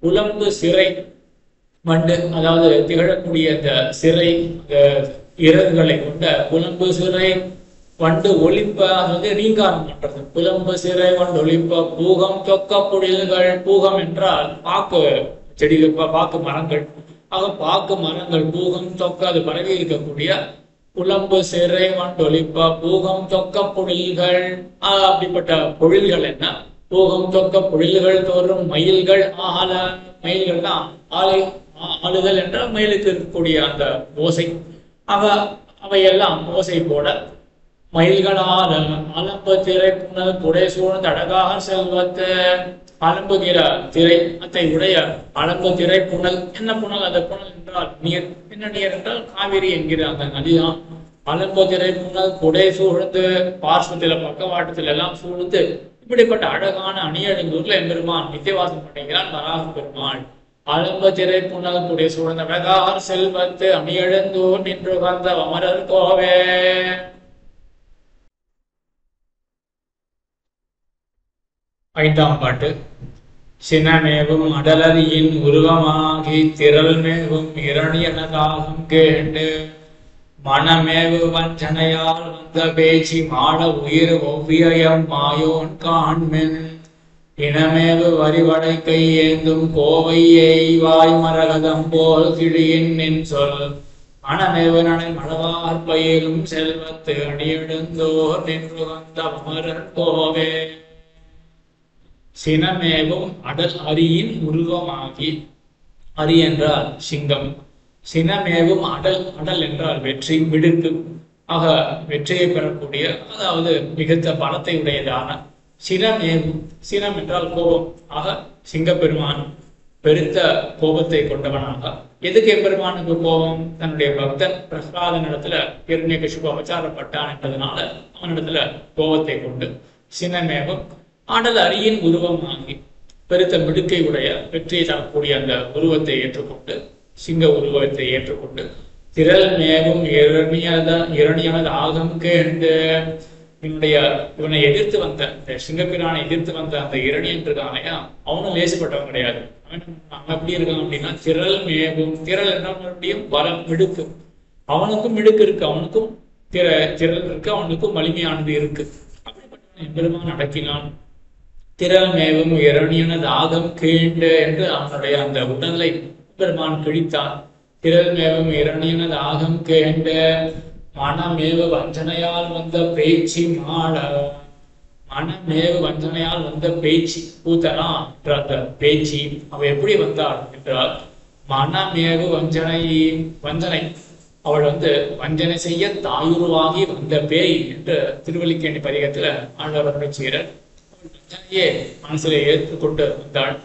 புலம்பு சிறை வண்டு, அதாவது திகழக்கூடிய அந்த சிறை இறகுகளை கொண்ட புலம்பு சிறை வண்டு ஒலிப்ப, அதாவது ரீங்காரம் பண்றது. புலம்பு சிறை வண்டு ஒலிப்ப பூகம் தொக்க புழில்கள், பூகம் என்றால் பாக்கு செடிகள், பாக்கு மரங்கள். ஆக பாக்கு மரங்கள் பூகம் தொக்க, அது பரவி இருக்கக்கூடிய புலம்பு சிறை வண்டு ஒலிப்ப பூகம் தொக்க புழில்கள். அப்படிப்பட்ட பொழில்கள் என்ன? பூகம் தொக்க பொழில்கள் தோறும் மயில்கள் ஆல, மயில்கள்னா ஆளுதல் என்றால் மயிலுக்கு இருக்கக்கூடிய அந்த ஓசை. அவையெல்லாம் ஓசை போட மயில்களால் அலம்பு திரை புனல் புடை சூழ்ந்த அழகாக செல்வத்து, அலம்புகிற திரை அத்தை உடைய அலம்பு திரை புனல். என்ன புனல்? அந்த புனல் என்றால் நீர். என்ன நீர் என்றால் காவிரி என்கிற அந்த நதிதான். அலம்பு திரை புனல் புடை சூழ்ந்து பார்ஸ்வத்தில பக்கவாட்டத்தில் எல்லாம் சூழ்ந்து இப்படிப்பட்ட அழகான அணியழுங்கூர்ல எம்பெருமான் நித்தியவாசம் பண்ணுகிறான் வராக பெருமாள். அலம்பு திரை புனல் புடை சூழ்ந்த அழகாக செல்வத்து அணியழுந்தூர் நின்று வந்த அமரர் கோவே. ஐந்தாம் பாட்டு. சினமேவும் அடலரியின் உருவமாகி திரள் மேவும் இரணியனதாகும் கேண்டு மனமேவு வஞ்சனையால் வந்த பேச்சு மாட உயிர் ஒவ்வியம் மாயோன் காண்மென் இனமேவு வரிவடை கை ஏந்தும் கோவையை வாய் மரகதம் போல் கிழியின் நின் சொல் மனமேவு நடை மடவார் பயிலும் செல்வத்து அடியெழுந்தோர் நின்று வந்த அமரர் கோவே. சினமேவும் அடல் அரியின் உருவமாகி, அரி என்றால் சிங்கம், சினமேவும் அடல், அடல் என்றால் வெற்றி, மிடுக்கு, ஆக வெற்றியை பெறக்கூடிய, அதாவது மிகுந்த பலத்தை உடையதான சினமேவும், சினம் என்றால் கோபம், ஆக சிங்கப்பெருமான் பெருத்த கோபத்தை கொண்டவனாக. எதுக்கு எம்பெருமானுக்கு கோபம்? தன்னுடைய பக்தன் பிரகலாதனிடத்துல ஹிரண்யகசிபு அபச்சாரப்பட்டான் என்றதுனால அவனிடத்துல கோபத்தை கொண்டு சினமேவும் அடல் அரியின் உருவமாகி, பெருத்த மிடுக்கை உடைய வெற்றியை தரக்கூடிய அந்த உருவத்தை ஏற்றுக்கொண்டு, சிங்க உருவத்தை ஏற்றுக்கொண்டு, திரள் மேவும் இரணியனது ஆகம் கேண்டு, இவனை எதிர்த்து வந்த, இந்த சிங்கப்பிரானை எதிர்த்து வந்த அந்த இரணியன் இருக்கானையா, அவனும் லேசுப்பட்டவன் கிடையாது. அவன் எப்படி இருக்கான் அப்படின்னா திரள் மேவும், திரள் என்ன மறுபடியும் பலம், மிடுக்கு, அவனுக்கும் மிடுக்கு இருக்கு, அவனுக்கும் திரள் இருக்கு, அவனுக்கும் வலிமையானது இருக்கு. அப்படிப்பட்ட எம்பெருமான் அடக்கினான். திரள் மேவும் இரணியனது ஆகம் கீண்டு என்று அவனுடைய அந்த உடலை பெருமான் கிழித்தான். திரள் மேவும் இரணியனது ஆகம் கேண்டு மனமேவு வஞ்சனையால் வந்த பேச்சு மாட, மனமேவு வஞ்சனையால் வந்த பேச்சு, பூத்தனா என்ற அந்த பேச்சு அவ எப்படி வந்தாள் என்றால் மனமேவு வஞ்சனை, அவள் வஞ்சனை செய்ய தாயுருவாகி வந்த பேய் என்று திருவல்லிக்கேணி பதிகத்துல ஆண்டவர் சீரர் வஞ்சனையே மனசிலே ஏற்றுக்கொண்டு வந்தாள்.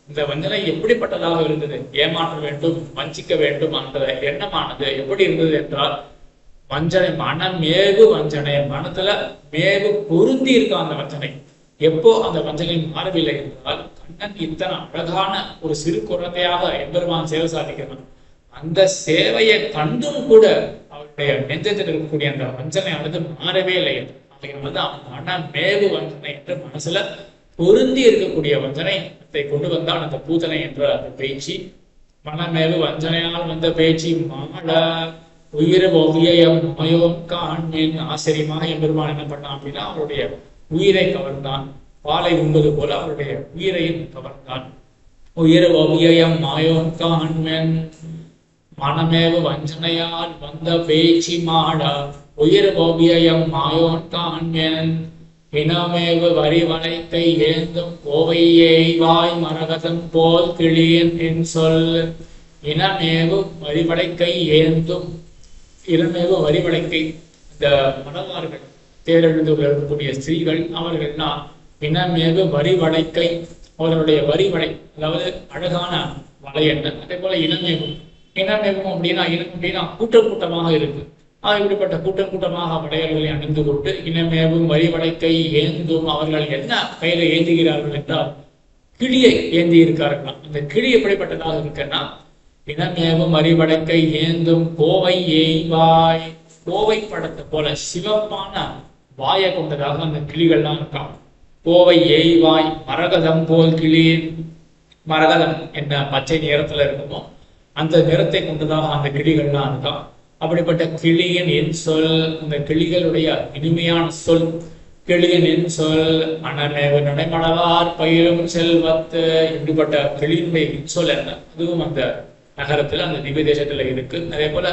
இந்த வஞ்சனை எப்படிப்பட்டதாக இருந்தது? ஏமாற்ற வேண்டும், வஞ்சிக்க வேண்டும் என்ற எண்ணமானது எப்படி இருந்தது என்றால் வஞ்சனை, மனமேவு வஞ்சனை, மனத்துல மேவு பொருந்தி இருக்க அந்த வஞ்சனை. எப்போ அந்த வஞ்சனை மாறவில்லை என்றால் கண்ணன் இத்தனை அழகான ஒரு சிறு குழந்தையாக எம்பெருமான் சேவை சாதிக்கிறான். அந்த சேவையை கண்டும் கூட அவருடைய நெஞ்சத்தில் இருக்கக்கூடிய அந்த வஞ்சனையானது மாறவே இல்லை. மனமேவு வஞ்சனை என்று மனசுல பொருந்தி இருக்கக்கூடிய வஞ்சனை கொண்டு வந்தான் அந்த பூதனை என்ற அந்த பேச்சு. மனமேவு வஞ்சனையால் வந்த பேச்சு மாட உயிர் ஓவியம் நோயோன் காண்மேன். ஆச்சரியமாக எம்பெருமான் என்ன பண்ணான் அப்படின்னா அவருடைய உயிரை கவர்ந்தான். பாலை உண்பது போல அவருடைய உயிரையும் கவர்ந்தான். உயிர் ஓவியம் மாயோன் காண்மேன் மனமேவு வஞ்சனையால் வந்த பேச்சு மாட உயிர் ஓவியம் மாயோன் காண்மேன் இனமேவு வரிவளை கை ஏந்தும் கோவையை வாய் மரகதம் போல் கிளியன் என் சொல். இனமேவு வரிவளை கை ஏந்தும், இனமேவு வரிவளை கை, இந்த மணவார்கள் தேரெழுந்து இருக்கக்கூடிய ஸ்திரீகள் அவர்கள்னா இனமேவு வரிவளை கை, அவர்களுடைய வரிவளை அதாவது அழகான வளை என்ன. அதே போல இனமேவும், இனமேவும் அப்படின்னா கூட்டம் கூட்டமாக இருக்கு. இப்படிப்பட்ட கூட்டம் கூட்டமாக வளையல்களை அணிந்து கொண்டு இனமேவும் வரிவளைக்கை ஏந்தும், அவர்கள் என்ன கையில ஏந்துகிறார்கள் என்றால் கிளியை ஏந்தி இருக்கார்களாம். அந்த கிளி எப்படிப்பட்டதாக இருக்குன்னா இனமேவும் வரிவளைக்கை ஏந்தும் கோவை ஏய்வாய், கோவை படத்தை போல சிவப்பான வாயை கொண்டதாக அந்த கிளிகள்லாம் இருக்கான். கோவை ஏய்வாய் மரகதம் போல் கிளி, மரகதம் என்ன பச்சை நிறத்துல இருக்குமோ அந்த நிறத்தை கொண்டதாக அந்த கிளிகள்லாம் இருக்கான். அப்படிப்பட்ட கிளியின் என் சொல், அந்த கிளிகளுடைய இனிமையான சொல், கிளியின் என் சொல் அனமேவு நடைமடவார் பயிரும் செல்வத்து. இப்படிப்பட்ட கிளியினுடைய இன்சொல் என்ன, அதுவும் அந்த நகரத்துல அந்த திவ்ய தேசத்துல இருக்கு. அதே போல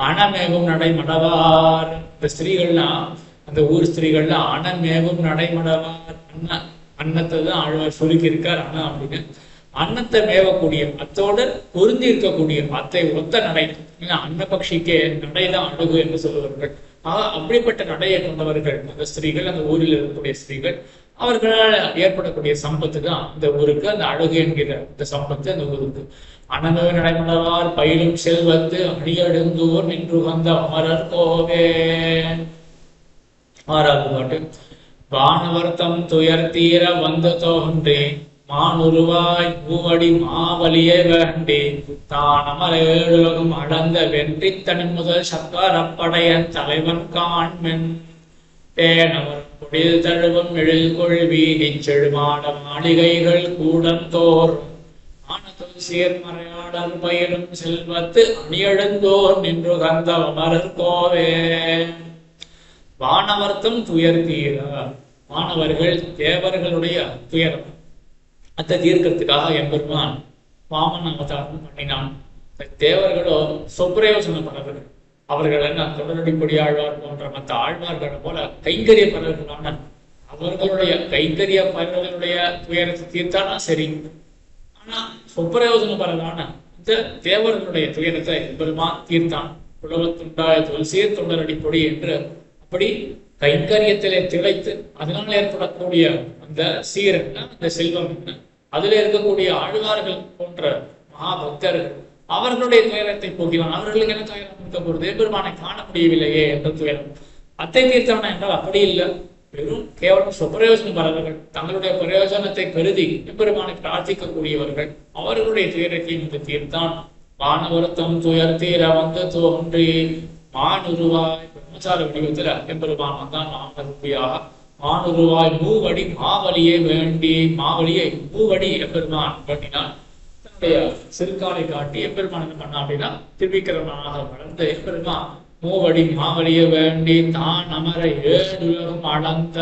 அனமேவும் நடைமடவார், இந்த ஸ்திரீகள்னா அந்த ஊர் ஸ்திரீகள்னா அனமேவும் நடைமடவார், அன்னத்தை தான் ஆழ்வார் சுருக்கி இருக்கார். அண்ணா அப்படின்னு அன்னத்தை மேவக்கூடிய, அத்தோடு பொருந்தி இருக்கக்கூடிய அத்தை ஒத்த நடை, அன்னபக்ஷிக்கே நடைதான் அழகு என்று சொல்லுவார்கள். அப்படிப்பட்ட நடையை கொண்டவர்கள் அந்த ஸ்திரீகள், அந்த ஊரில் இருக்கக்கூடிய ஸ்திரீகள். அவர்களால் ஏற்படக்கூடிய சம்பத்து தான் அந்த ஊருக்கு அந்த அழகு என்கிற இந்த சம்பத்து அந்த ஊருக்கு. அனமேவு நடைமடவார் பயிலும் செல்வத்து அணியெழுந்தோர் நின்று வந்த அமரர் கோவே. ஆறாவது பாட்டு. வானவர்த்தம் துயர் தீர வந்து தோன்றி மானுருவாய் மூவடி மாவலியை வேண்டி தான் அமர ஏழுலகம் அடந்த வெற்றி தனி முதல் சக்கரப்படையன் தலைவன் காண்மென் தேனவர் குடில் தழுவும் எழில்கொள் வீதி செழுமாட மாளிகைகள் கூடம் தோறும் ஆனதுள் சீர்மறையாடல் பயிலும் செல்வத்து அணியெழுந்தோர் நின்று கந்த அமரர் கோவே. வானவர்த்தம் துயர் தீர, வானவர்கள் தேவர்களுடைய துயரம், அதை தீர்க்கிறதுக்காக எம்பெருமான் வாமன் அவதாரம் பண்ணினான். தேவர்களோ சொப்பிரயோசனப்படுறவர்கள். அவர்கள் என்ன தொடரடிப்பொடி ஆழ்வார் போன்ற மற்ற ஆழ்வார்களை போல கைங்கரிய பறவைகளான அவர்களுடைய கைங்கரிய பறவைகளுடைய துயரத்தை தீர்த்தானா சரி. ஆனா சொப்பிரயோசனப்பரலான இந்த தேவர்களுடைய துயரத்தை பெருமான் தீர்த்தான். உலகத்துண்டாய துளசீர் தொண்டரடிப்பொடி என்று அப்படி கைங்கரியத்திலே திளைத்து அதனால் ஏற்படக்கூடிய அந்த சீர் என்ன, அந்த செல்வம் என்ன, அதுல இருக்கக்கூடிய ஆழ்வார்கள் போன்ற மகாபக்தர்கள் அவர்களுடைய துயரத்தை போகிறான். அவர்களுக்கு என்ன துயரம் இருக்க பொழுது பெருமானை காண முடியவில்லையே என்ற துயரம். அத்தை தீர்த்தானா என்றால் அப்படி இல்லை. வெறும் கேவலம் சுப்பிரயோஜனம் பரவர்கள், தங்களுடைய பிரயோஜனத்தை கருதி பெருமானை பிரார்த்திக்கக்கூடியவர்கள், அவர்களுடைய துயரத்தை இந்த தீர்த்தான். வானவருத்தம் துயர் தீர வந்து தோன்றி மானுருவாய் பிரம்மச்சார வடிவத்துல எம்பெருமான் வந்தான். மாமருப்பியாக மானுருவாய் மூவடி மாவலியை வேண்டி, மாவலியை மூவடி எம்பெருமான் வேண்டினான். தன்னுடைய சிறுகாலை காட்டி எம்பெருமான் என்ன பண்ணா அப்படின்னா திருவிக்கிரமனாக வளர்ந்து எம்பெருமான் மூவடி மாவலியை வேண்டி தான் அமர ஏழுலகம் அளந்த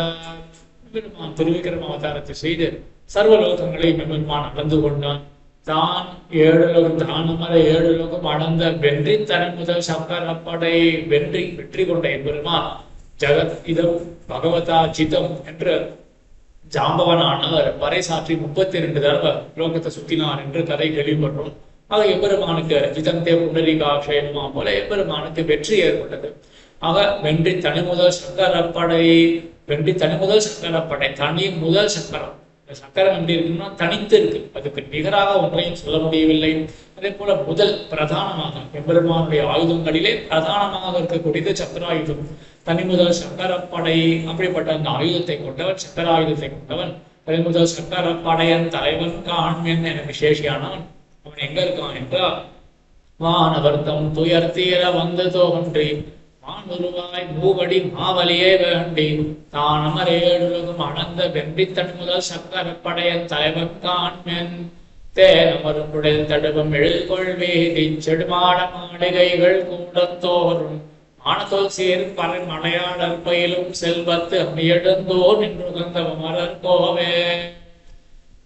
எம்பெருமான் திருவிக்கிரம அவதாரத்தை செய்து சர்வலோகங்களையும் எம்பெருமான் அளந்து கொண்டான். தான் ஏழுலகம் தான் அமர ஏழுலகம் அளந்த வென்றி தனி முதல் சக்கரப்படை வெற்றி கொண்ட எம்பெருமான் ஜகத் இதம் பகவதா சிதம் என்று ஜாம்பவனானவர் வரை சாற்றி 32 தடவை லோகத்தை சுத்தினார் என்று கதை கேள்விப்பட்டோம். ஆக எம்பெருமானுக்கு ஜிதந்தே புண்டரிகாட்சயமா போல எம்பெருமானுக்கு வெற்றி ஏற்பட்டது. ஆக வென்றி தனி முதல் சக்கரப்படை, வென்றி தனி முதல் சக்கரப்படை, தனி முதல் சக்கரம். சக்கரம் எப்படி இருக்குன்னா தனித்து இருக்கு, அதுக்கு நிகராக ஒன்றையும் சொல்ல முடியவில்லை. அதே போல முதல் பிரதானமாக எம்பெருமானுடைய ஆயுதங்களிலே பிரதானமாக இருக்கக்கூடியது சக்கராயுதம். தனி முதல் சக்கரப்படை அப்படிப்பட்ட அந்த ஆயுதத்தை கொண்டவன், சக்கராயுதத்தை கொண்டவன். தனி முதல் சக்கரப்படையன் தலைவன் காண்மென் என விசேஷியானவன். அவன் எங்க இருக்கான் என்றால் வானவர்த்தம் துயர் தீர வந்து தோன்றி மானுருவாய் மூவடி மாவலியே வேண்டி தான் அமரேழுலகம் அணந்த வென்றி தன் முதல் சக்கரப்படையன் தலைவன் காண்மென் தேனமருடைய தடுவம் எழுகொள்வேதி செடுமாட மாளிகைகள் கூடத்தோறும் ஆனத்தோல் சீர் பறை மலையாளர் பயிலும் செல்வத்து எழுந்தோர் நின்று உகந்தவமரர் கோவே.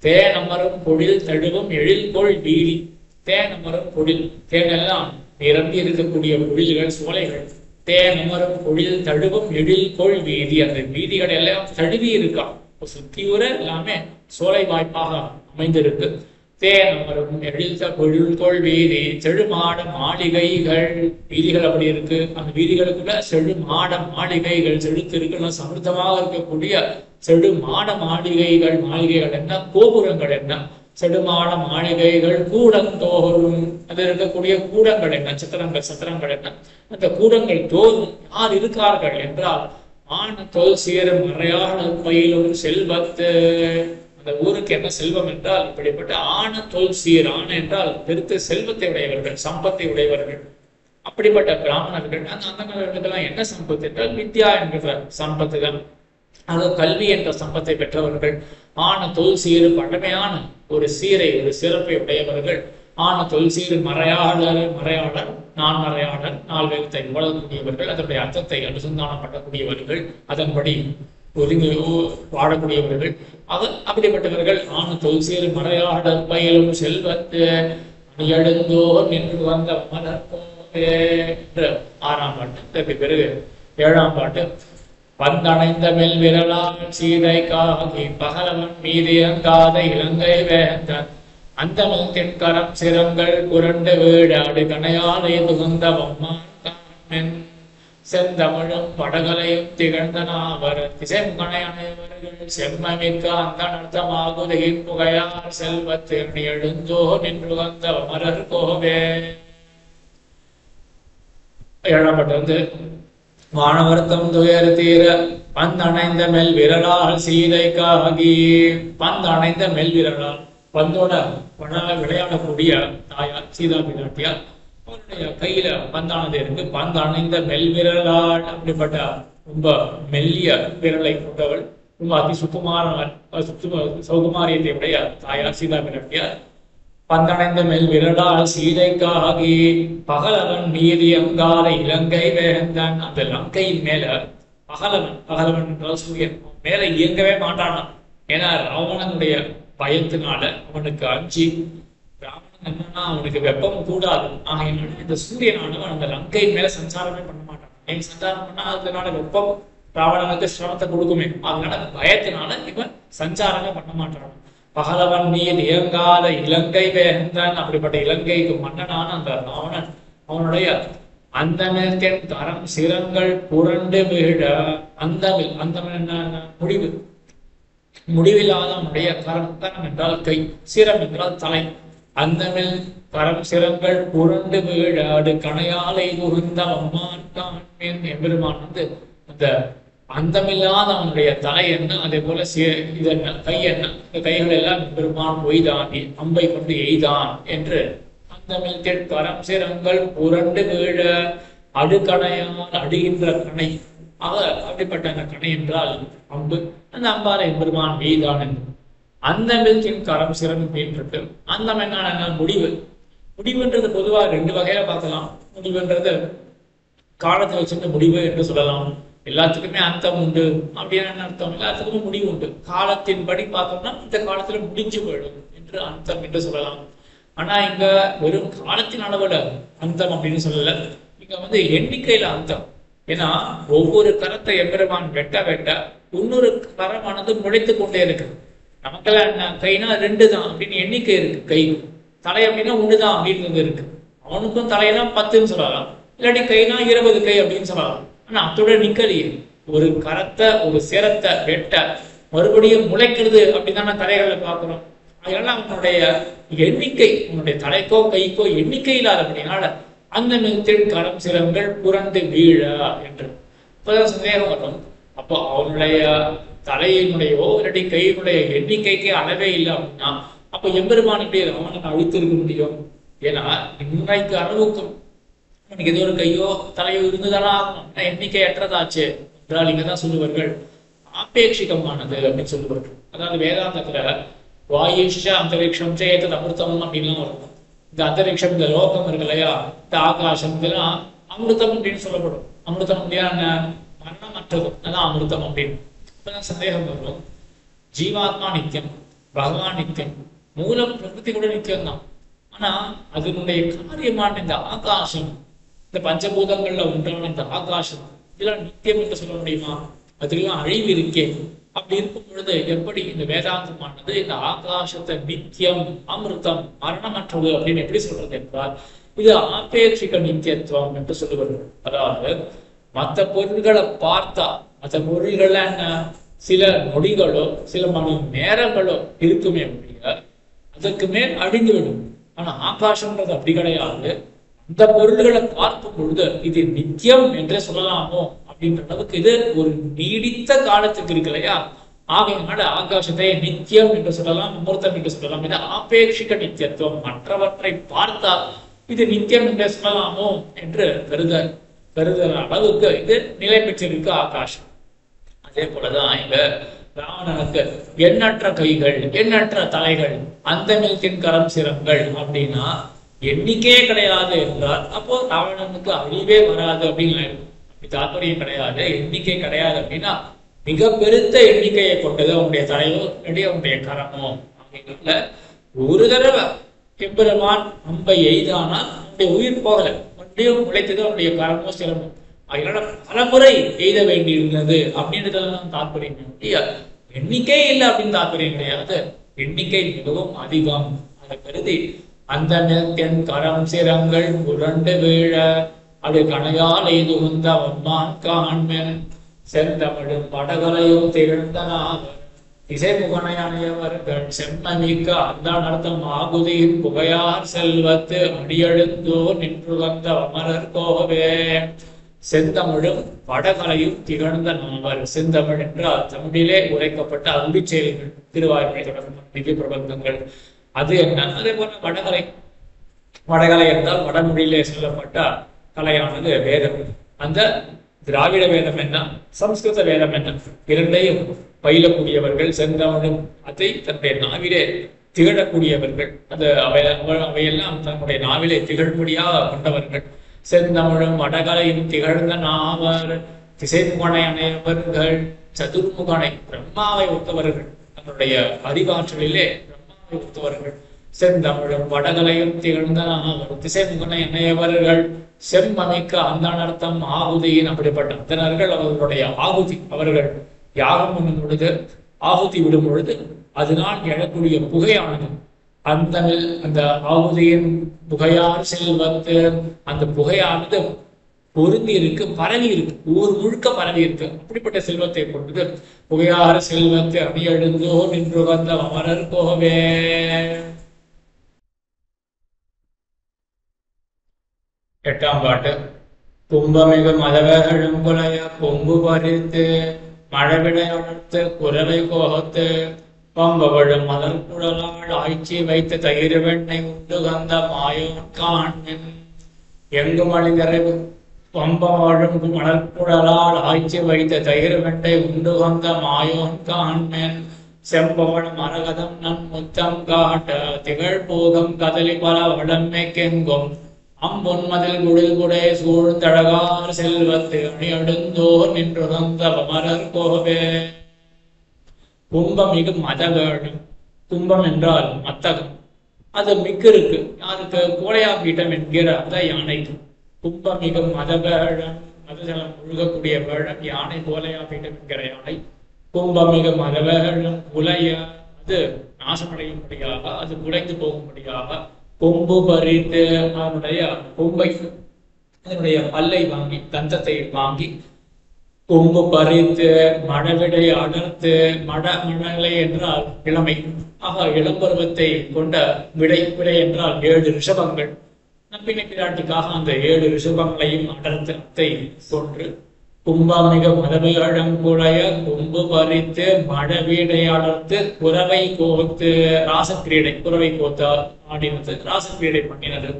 தேனமரும் பொழில் தடுவும் எழில்கொள் வீதி. தேனமரும் பொழில், தேனெல்லாம் நிரம்பி இருக்கக்கூடிய பொழில்கள் சோலைகள். தேனமரும் பொழில் தடுவும் எழில்கொள் வீதி, அந்த வீதிகள் எல்லாம் தழுவி இருக்கா, சுத்தியூர எல்லாமே சோலை வாய்ப்பாக அமைந்திருக்கு. தேனமரும் எழில்த பொழில்கொள் வீதி செழுமாட மாளிகைகள், வீதிகள் அப்படி இருக்கு. அந்த வீதிகளுக்குள்ள செழுமாட மாளிகைகள் செழுத்து இருக்கு, சமிருத்தமாக இருக்கக்கூடிய செழுமாட மாளிகைகள். மாளிகைகள் என்ன, கோபுரங்கள் என்ன, செடுமாட மாளிகைகள் கூடந்தோறும் அது இருக்கக்கூடிய கூடங்கள் என்ன, சத்திரங்கள் என்ன, அந்த கூடங்கள் தோறும் யார் இருக்கார்கள் என்றால் ஆனத்தோல் சீர மறையாள பயிலும் செல்வத்து. அந்த ஊருக்கு என்ன செல்வம் என்றால் இப்படிப்பட்ட ஆனத்தோல் சீர், ஆன என்றால் பெருத்த செல்வத்தை உடையவர்கள், சம்பத்தை உடையவர்கள். அப்படிப்பட்ட பிராமணர்கள் அந்த காலத்துக்கெல்லாம் என்ன சம்பத்து என்றால் வித்யா என்கிற சம்பத்து தான். அது கல்வி என்ற சம்பத்தை பெற்றவர்கள். ஆன தொல் சீரு பழமையான ஒரு சீரை, ஒரு சிறப்பை உடையவர்கள். ஆன தொல் சீரு மறையாளர், நான் மறையாளர், 4 வேதத்தை வளரக்கூடியவர்கள், அதனுடைய அர்த்தத்தை அனுசந்தானம் பண்ணக்கூடியவர்கள், அதன்படி ஒதுங்கி வாழக்கூடியவர்கள். அப்படிப்பட்டவர்கள் ஆன தொல் சீரு மறையாளர் பயிலும் செல்வத்து எழுந்தோர் நின்று வந்த மலர்கோவே என்று 6ஆம் பாட்டு. இதற்கு பிறகு 7ஆம் பாட்டு. பந்தணைந்த மெல் விரலால் சீதை காகி பகலவன் மீது இறங்காத இலங்கை வேந்தன் அந்தமும் தென்கரம் சிரங்கள் புரண்டு வீடாடு கனையாலை துகந்தவம்மான் செந்தமிழும் வடகலையும் திகழ்ந்தனாவர் திசைமுகனை அனைவர்கள் செம்மமிக்க அந்த நர்த்தமாகுதையின் புகையார் செல்வத்தின் எழுந்தோ நின்று வந்த மலர் கோவே. 7ஆம் பாட்டு வந்து வானவர்த்தம் துயர் தீர பந்தணைந்த மெல் விரலால் சீதைக்காகி. பந்தணைந்த மெல் விரலால், பந்தோட விளையாடக்கூடிய தாயார் சீதா பிராட்டியார், அவருடைய கையில பந்தானது இருக்கு. பந்தணைந்த மெல் விரலால், அப்படிப்பட்ட ரொம்ப மெல்லிய விரலை கொண்டவள், ரொம்ப அதி சௌகுமாரியத்தை உடைய தாயார் சீதா பிராட்டியார். பந்தணைந்த மெல் விரலால் சீதைக்காகி பகலவன் மீதி அங்காத இலங்கை வேந்தன். அந்த லங்கையின் மேல பகலவன் என்றால் சூரியன் மேல இயங்கவே மாட்டானான். ஏன்னா ராவணனுடைய பயத்தினால அவனுக்கு அஞ்சி ராவணன் என்னன்னா அவனுக்கு வெப்பம் கூடாது ஆகையினால இந்த சூரியனானவன் அந்த லங்கை மேல சஞ்சாரமே பண்ண மாட்டான். ஏன் சஞ்சாரம் பண்ணா அதனால வெப்பம் ராவணனுக்கு சிரமத்தை கொடுக்குமே, அதனால பயத்தினால இவன் சஞ்சாரமே பண்ண மாட்டான். பகலவன் மீது இயங்காத இலங்கை வேந்தன், அப்படிப்பட்ட இலங்கைக்கு மன்னனான அந்த ராவணன் அவனுடைய அந்தமில் தரம் சிரங்கள் புரண்டு வீழ, அந்தம் என்ன முடிவு, முடிவில்லாத அவனுடைய கரம் என்றால் கை, சிரம் என்றால் தலை, அந்தமில் கரம் சிரங்கள் புரண்டு வீழ அது கணையாலை உருந்த அம்மான் எம்பெருமான் அந்த அந்தமில்லாத அவனுடைய தலை என்ன, அதே போல இது என்ன கை என்ன, இந்த கைகள் எல்லாம் பெருமான் பொய்தான் அம்பை கொண்டு எய்தான் என்று அந்தமில் கரம் சிரங்கள் புரண்டு வீழ அடுகணையால் அடிகின்ற கணை, அப்படிப்பட்ட அந்த கணை என்றால் அம்பு, அந்த அம்பாரை பெருமான் எய்தான் என்று அந்தமில் கரம் சிரம் அப்படின்றது. அந்தம் என்ன முடிவு, முடிவுன்றது பொதுவாக ரெண்டு வகையில பார்க்கலாம். முடிவுன்றது காலத்தை வச்சுட்டு முடிவு என்று சொல்லலாம், எல்லாத்துக்குமே அந்தம் உண்டு அப்படின்னு அர்த்தம், எல்லாத்துக்குமே முடிவு உண்டு. காலத்தின்படி பார்த்தோம்னா இந்த காலத்துல முடிஞ்சு போயிடும் என்று அந்தம் என்று சொல்லலாம். ஆனா இங்க வெறும் காலத்தின் அளவுல அந்தம் அப்படின்னு சொல்லல, இங்க எண்ணிக்கையில அந்தம். ஏன்னா ஒவ்வொரு கரத்தை எம்பெருமான் வெட்ட வெட்ட இன்னொரு கரமானது முளைத்து கொண்டே இருக்கு. நமக்கெல்லாம் என்ன கைனா 2 தான் அப்படின்னு எண்ணிக்கை இருக்கு, கை தலை அப்படின்னா 1 தான் அப்படின்னு இருக்கு. அவனுக்கும் தலையெல்லாம் 10ன்னு சொல்லலாம், இல்லாட்டி கைனா 20 கை அப்படின்னு சொல்லலாம். ஆனா அதோட நிக்கலையே, ஒரு கரத்தை ஒரு சிரத்தை வெட்ட மறுபடியும் முளைக்கிறது அப்படின்னா தலைகளை பார்க்கிறோம். அதனால அவனுடைய எண்ணிக்கை, உன்னுடைய தலைக்கோ கைக்கோ எண்ணிக்கை இல்லாதபடினால அந்த மிகத்தின் கரம் சிரங்கள் புரண்டு வீழ என்று இப்பதான் சந்தேகம் வரும். அப்போ அவனுடைய தலையினுடையோ இல்லாட்டி கையினுடைய எண்ணிக்கைக்கே அளவே இல்லை அப்படின்னா அப்ப எம்பெருமான் இப்படி ராவணன் அழித்திருக்க முடியும்? ஏன்னா இன்னைக்கு அளவுக்கும் அவனுக்கு ஏதோ ஒரு கையோ தலையோ இருந்துதானா எண்ணிக்கை அற்றதாச்சு என்றால் இங்கதான் சொல்லுவார்கள் ஆபேட்சிகமானது அப்படின்னு சொல்லுவார்கள். அதாவது வேதாந்தத்துல வாயுஷ அந்தரிக்ஷம் சேத்தது அமிர்தம் அப்படின்லாம் வரும். இந்த அந்தரிக்ஷம், இந்த லோகம் இருக்கு இல்லையா, இந்த ஆகாசம், இதெல்லாம் அமிர்தம் அப்படின்னு சொல்லப்படும். அமிர்தம் அப்படின்னா மரணமற்றது, அதான் அமிர்தம் அப்படின்னு. இப்பதான் சந்தேகம் வரும், ஜீவாத்மா நித்தியம், பகவான் நித்தியம், மூல பிரகிருதி கூட நித்தியம் தான். ஆனா அதனுடைய காரியமான இந்த ஆகாசம், இந்த பஞ்சபூதங்கள்ல ஒன்றான இந்த ஆகாசம், இதெல்லாம் நித்தியம் என்று சொல்ல முடியுமா? அதுக்கெல்லாம் அழிவு இருக்கே. அப்படி இருக்கும் பொழுது எப்படி இந்த வேதாந்தமானது இந்த ஆகாசத்தை நித்தியம், அமிர்தம், மரணமற்றது அப்படின்னு எப்படி சொல்றது என்றால் இது ஆபேட்சிக நித்தியத்துவம் என்று சொல்லுவார்கள். அதாவது மற்ற பொருள்களை பார்த்தா மற்ற பொருள்கள் என்ன சில நொடிகளோ சில மணி நேரங்களோ இருக்குமே அப்படிங்க, அதற்கு மேல் அழிந்துவிடும். ஆனா ஆகாசம்ன்றது அப்படி கிடையாது. அந்த பொருள்களை பார்க்கும் பொழுது இது நித்தியம் என்றே சொல்லலாமோ அப்படின்ற அளவுக்கு இது ஒரு நீடித்த காலத்துக்கு இருக்கு இல்லையா. ஆகையினால ஆகாசத்தை நித்தியம் என்று சொல்லலாம், அமிர்தம் என்று சொல்லலாம். இது ஆபேட்சிக நித்தியத்துவம், மற்றவற்றை பார்த்தால் இது நித்தியம் என்று சொல்லலாமோ என்று கருதுற அளவுக்கு இது நிலை பெற்றிருக்கு ஆகாசம். அதே போலதான் இங்க ராவணனுக்கு எண்ணற்ற கைகள், எண்ணற்ற தலைகள், அந்த மில்கின் கரம் சிரங்கள் அப்படின்னா எண்ணிக்கையே கிடையாது என்றால் அப்போ ராவணனுக்கு அழிவே வராது அப்படின்னு அப்படி தாற்பயம் கிடையாது. எண்ணிக்கை கிடையாது அப்படின்னா மிக பெருத்த எண்ணிக்கையை கொண்டது அவனுடைய தலையோ இல்லாட்டி அவனுடைய கரமோ. அப்படிங்கிறதுல ஒரு தடவை எம்பெருமான் அம்பை எய்தானா அவனுடைய உயிர் போகல, மறுபடியும் உழைத்தது அவனுடைய கரமோ சிரமோ. அதனால பலமுறை எய்த வேண்டி இருந்தது அப்படின்றதுதான் தாற்பயம். எண்ணிக்கை இல்லை அப்படின்னு தாற்பயம் கிடையாது, எண்ணிக்கை மிகவும் அதிகம். அதை கருதி அந்த தென் கரம் சிரங்கள் புரண்டு வீழ அது கணையால் எய்துகுந்த வம்மான் காண்மென் செந்தமிழும் படகலையும் திகழ்ந்தனாவர் இசைமுகனையவர்கள் செம்மமிக்க அந்த அர்த்தம் ஆகுதியின் புகையார் செல்வத்து அடியெழுந்தோ நின்று வந்த அமரர் கோவே. செந்தமிழும் வடகலையும் திகழ்ந்த நாவல். செந்தமிழ் என்றால் தமிழிலே உரைக்கப்பட்ட அன்பு செயல்கள், திருவாய்மொழி தொடர்பான திவ்ய பிரபந்தங்கள். அது என்ன? அதே போல வடகலை. வடகலை என்றால் வடமொழியிலே சொல்லப்பட்ட கலையானது வேதம். அந்த திராவிட வேதம் என்ன, சம்ஸ்கிருத வேதம் என்ன, இரண்டையும் பயிலக்கூடியவர்கள். செந்தமிழும் அதை தன்னுடைய நாவிலே திகழக்கூடியவர்கள். அது அவையெல்லாம் தன்னுடைய நாவிலே திகழ்படியாக கொண்டவர்கள். செந்தமிழும் வடகலையும் திகழ்ந்த நாவர் திசைமுகனை அனைவர்கள் சதுர்முகனை பிரம்மாவை ஒத்தவர்கள். தன்னுடைய அறிவாற்றலிலே பிரம்மாவை ஒத்தவர்கள். செந்தமிழும் வடகலையும் திகழ்ந்த திசை முகனை இணையவர்கள் செம்மமைக்க அந்தனர்த்தம் ஆகுதியின் அப்படிப்பட்ட அந்தனர்கள் அவர்களுடைய ஆகுதி, அவர்கள் யாகம் பண்ணும் பொழுது ஆகுதி விடும் பொழுது அதனால் எழக்கூடிய புகையானது அந்த ஆகுதியின் புகையார் செல்வத்து அந்த புகையானது பொருந்தி இருக்கு, பரவி இருக்கு, ஊர் முழுக்க பரவி இருக்கு. அப்படிப்பட்ட செல்வத்தை கொண்டது புகையாறு செல்வத்தை அணியெழுந்தோ நின்று வந்த அமரர் கோவே. எட்டாம் பாட்டு. கும்பமிகு மதவர்களும் குலைய பொங்கு பறித்து மழவிடை வளர்த்து குறவை கோகத்து பம்பவழும் மலர் குழலால் ஆய்ச்சி வைத்து தயிர் வெண்ணை உண்டு கந்த மாயோன் காண்மின் எங்கும் அழிந்தறைவு பம்பவாழும் மலர்குழலால் ஆய்ச்சி வைத்த தயிர் வெண்டை உண்டு வந்த மாயோன் காண்மேன் செம்பவள் மரகதம் நன் முத்தம் காட்ட திகழ் போகம் கதலி பல வளமைக்கெங்கும் அம்பொன்மதில் குடில் குடை சூழ்ந்தழகார் செல்வத்து அணியடுந்தோர் நின்று வந்த மலர் கோவே. கும்பம் மிகு மதவேடும். கும்பம் என்றால் மத்தகம். அது மிக்கு இருக்கு யாருக்கு? கோலையா பீட்டம் என்கிற அந்த யானைக்கு. கும்பமிகு மதவேழம், மதஜலம் முழுகக்கூடிய வேழம் யானை, கோலையா பீட்டம் என்கிற யானை. கும்பமிகு மதவேழம் குலைய, அது நாசமடையும்படியாக, அது குலைந்து போகும்படியாக கொம்பு பறித்து அதனுடைய கொம்பை, அதனுடைய பல்லை வாங்கி, தந்தத்தை வாங்கி கொம்பு பறித்து மழவிடை அடர்த்து, மழலை என்றால் இளமை, ஆக இளம்பருவத்தை கொண்ட விடை என்றால் 7 ரிஷபங்கள். நம்பினை பிராட்டிக்காக அந்த 7 ரிஷபங்களையும் அடர்த்து அத்தை கொன்று கும்பமிக மதவேழம் குழைய கொம்பு பறித்து மழவீடை அடர்த்து குறவை கோத்து, ராசக்கிரீடை, குறவை கோத்த ஆடினது, ராசக்கிரீடை பண்ணினது.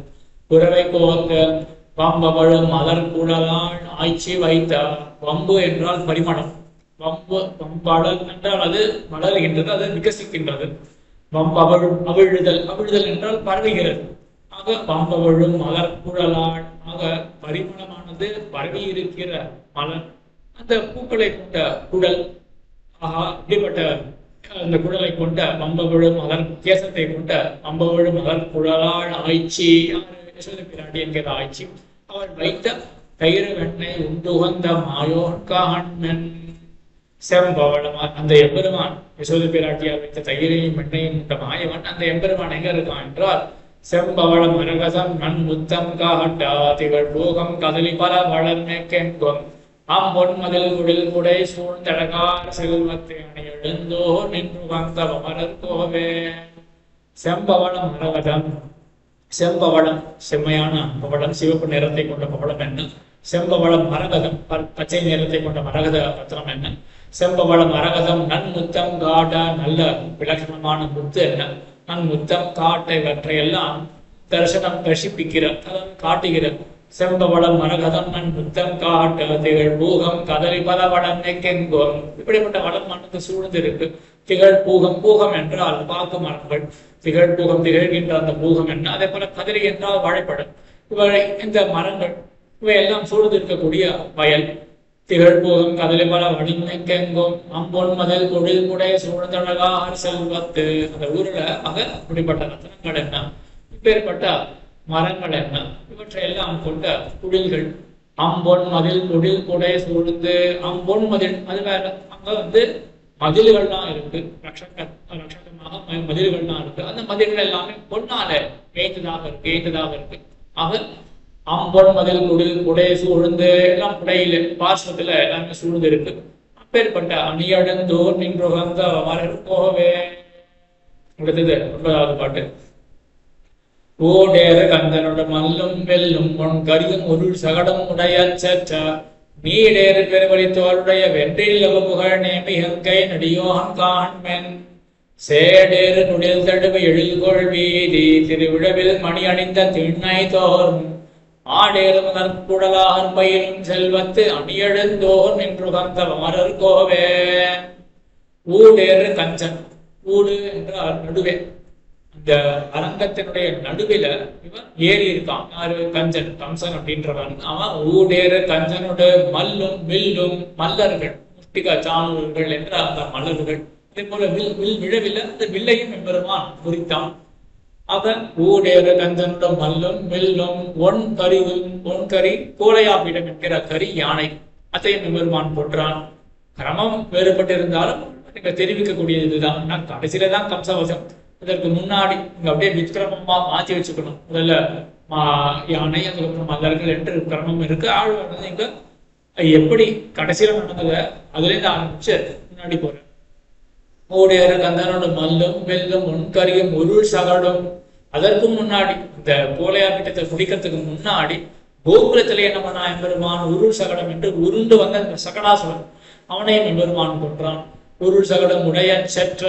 குறவை கோத்து வம்பவழும் மலர் குழலால் ஆய்ச்சி வைத்த. வம்பு என்றால் பரிமளம். வம்பளல் என்றால் அது மலர்கின்றது, அது விகசிக்கின்றது. அவிழுதல், அவிழுதல் என்றால் பரவுகிறது. ஆக வம்பவழும் மலர் குழலால், ஆக பரிமளமானது பரவி இருக்கிற மலர், அந்த பூக்களை கொண்ட குடல். ஆகா, இப்படிப்பட்ட அந்த குடலை கொண்ட வம்பவழும் மலர், கேசத்தை கொண்ட வம்பவழும் மலர் குழலால் ஆய்ச்சி, யசோதை பிராட்டி என்கிற ஆய்ச்சி, அவள் வைத்த தயிர் வெண்ணை உண்டுகந்த மாயோன் காண்மன். செம்பவளம், அந்த எம்பெருமான் யசோதை பிராட்டியார் வைத்த தயிரையும் வெண்ணையும் உண்ட மாயவன், அந்த எம்பெருமான் எங்க இருக்கான் என்றால் செம்பவளம் மரகதம் நன் முத்தம் காட்டா திகழ் போகம் கதலி பல வளர்மைக்கெங்கும் அம்பொன் மதில் குடில் குடை சூழ்ந்தழகார் செல்வத்தை அணி எழுந்தோர் நின்று வந்த அமரர் கோவே. செம்பவளம் மரகதம். செம்பவளம் செம்மையான பவளம், சிவப்பு நிறத்தை கொண்ட பவளம் என்ன? செம்பவளம் மரகதம், பச்சை நிறத்தை கொண்ட மரகத ரத்னம் என்ன? செம்பவளம் மரகதம் நன் முத்தம் காட்ட, நல்ல விலட்சணமான முத்து என்ன? நன் முத்தம் காட்ட, இவற்றையெல்லாம் தரிசனம் தரிசிப்பிக்கிற, அதாவது காட்டுகிற. செம்பவளம் மரகதம் நன் முத்தம் காட்ட திகழ் பூகம் கதலி பல வளமைக்கெங்கும், இப்படிப்பட்ட வளமானது சூழ்ந்து இருக்கு. திகழ் பூகம், பூகம் என்றால் பாக்கு மரங்கள். திகழ் பூகம், திகழ்கின்ற அந்த பூகம் என்ன? அதே போல கதிரி என்றால் வாழைப்படம். இவை இந்த மரங்கள் இவையெல்லாம் சூழ்ந்து இருக்கக்கூடிய வயல். திகழ் பூகம் கதலி பல வளமைக்கெங்கும் அம்பொன் மதில் குடில் குடை சூழ்ந்தழகார் செல்வத்து, அந்த ஊர்ல ஆக இப்படிப்பட்ட ரத்தனங்கள் என்ன, இப்பேற்பட்ட மரங்கள் என்ன, இவற்றையெல்லாம் கொண்ட குடில்கள். அம்பொன் மதில் குடில் குடை சூழ்ந்து, அம்பொன் மதில் அது வேற, அங்க மதில்கள்லாம் இருக்கு, ரட்சகமாக மதில்கள்லாம் இருக்கு. அந்த மதில்கள் எல்லாமே பொன்னால ஏய்ந்ததாக இருக்கு. ஆக அம்பொன் மதில் குடில் குடை சூழ்ந்து, எல்லாம் குடையில பார்சத்துல எல்லாமே சூழ்ந்து இருக்கு. அப்பேற்பட்ட அணியடந்தோர் நின்று வந்த மலர் கோவே. அடுத்தது 9வது பாட்டு. ஓடேற கந்தனோட மல்லும் வெல்லும் பொன் கரியும் ஒரு சகடம் உடைய சச்சா நீடேறு பெருவழித்தோருடைய வென்றில் புகழ் நேமிகங்கை நடியோன் காண்மென் சேடேறு நுடில் தடுவு எழில்கொள் வீதி திருவிழவில் மணி அணிந்த திண்ணை தோறும் ஆடேறு மலர்குடலார் பயிரும் செல்வத்து அணியெழுந்தோர் நின்று வந்த அமரர் கோவே. ஊடேறு கஞ்சன். ஊடு என்றால் நடுவே. இந்த அரங்கத்தினுடைய நடுவில இவன் ஏறி இருக்கான். யாரு? கஞ்சன், கம்சன் அப்படின்றவன். அவன் ஊடேறு கஞ்சனோட மல்லும் வில்லும், மல்லர்கள், முஷ்டிகா சாணூர்கள் என்ற அந்த மலர்கள், இதே போல வில் விழவில்லை, அந்த வில்லையும் எம்பெருமான் குறித்தான். அவன் ஊடேறு கந்தனுட மல்லும் வில்லும் ஒன் கரி கோலையாபிடம் என்கிற கரி யானை அதையும் எம்பெருமான் போன்றான். கிரமம் வேறுபட்டிருந்தாலும் நீங்க தெரிவிக்கக்கூடியது இதுதான். கடைசியில தான் கம்சவசம். இதற்கு முன்னாடி இங்க அப்படியே விக்கிரமமா மாற்றி வச்சுக்கணும். முதல்ல யானை, அதுக்கப்புறம் மல்லர்கள் என்று கிரமம் இருக்கு. ஆழ்வார் வந்து இங்க எப்படி கடைசியில நடந்தத அதுல இருந்து ஆரம்பிச்சு முன்னாடி போறேன். ஊடேறு கந்தனோட மல்லும் வெல்லும் ஒன்கரியும் உருள் சகடும். அதற்கு முன்னாடி இந்த கோலையாபிட்டத்தை முடிக்கிறதுக்கு முன்னாடி கோகுலத்திலே என்ன பண்ணா எம்பெருமான் உருள் சகடம் என்று உருண்டு வந்த இந்த சகடாசுரன் அவனையும் எம்பெருமான் கொன்றான். உருள் சகடம் உடைய செற்ற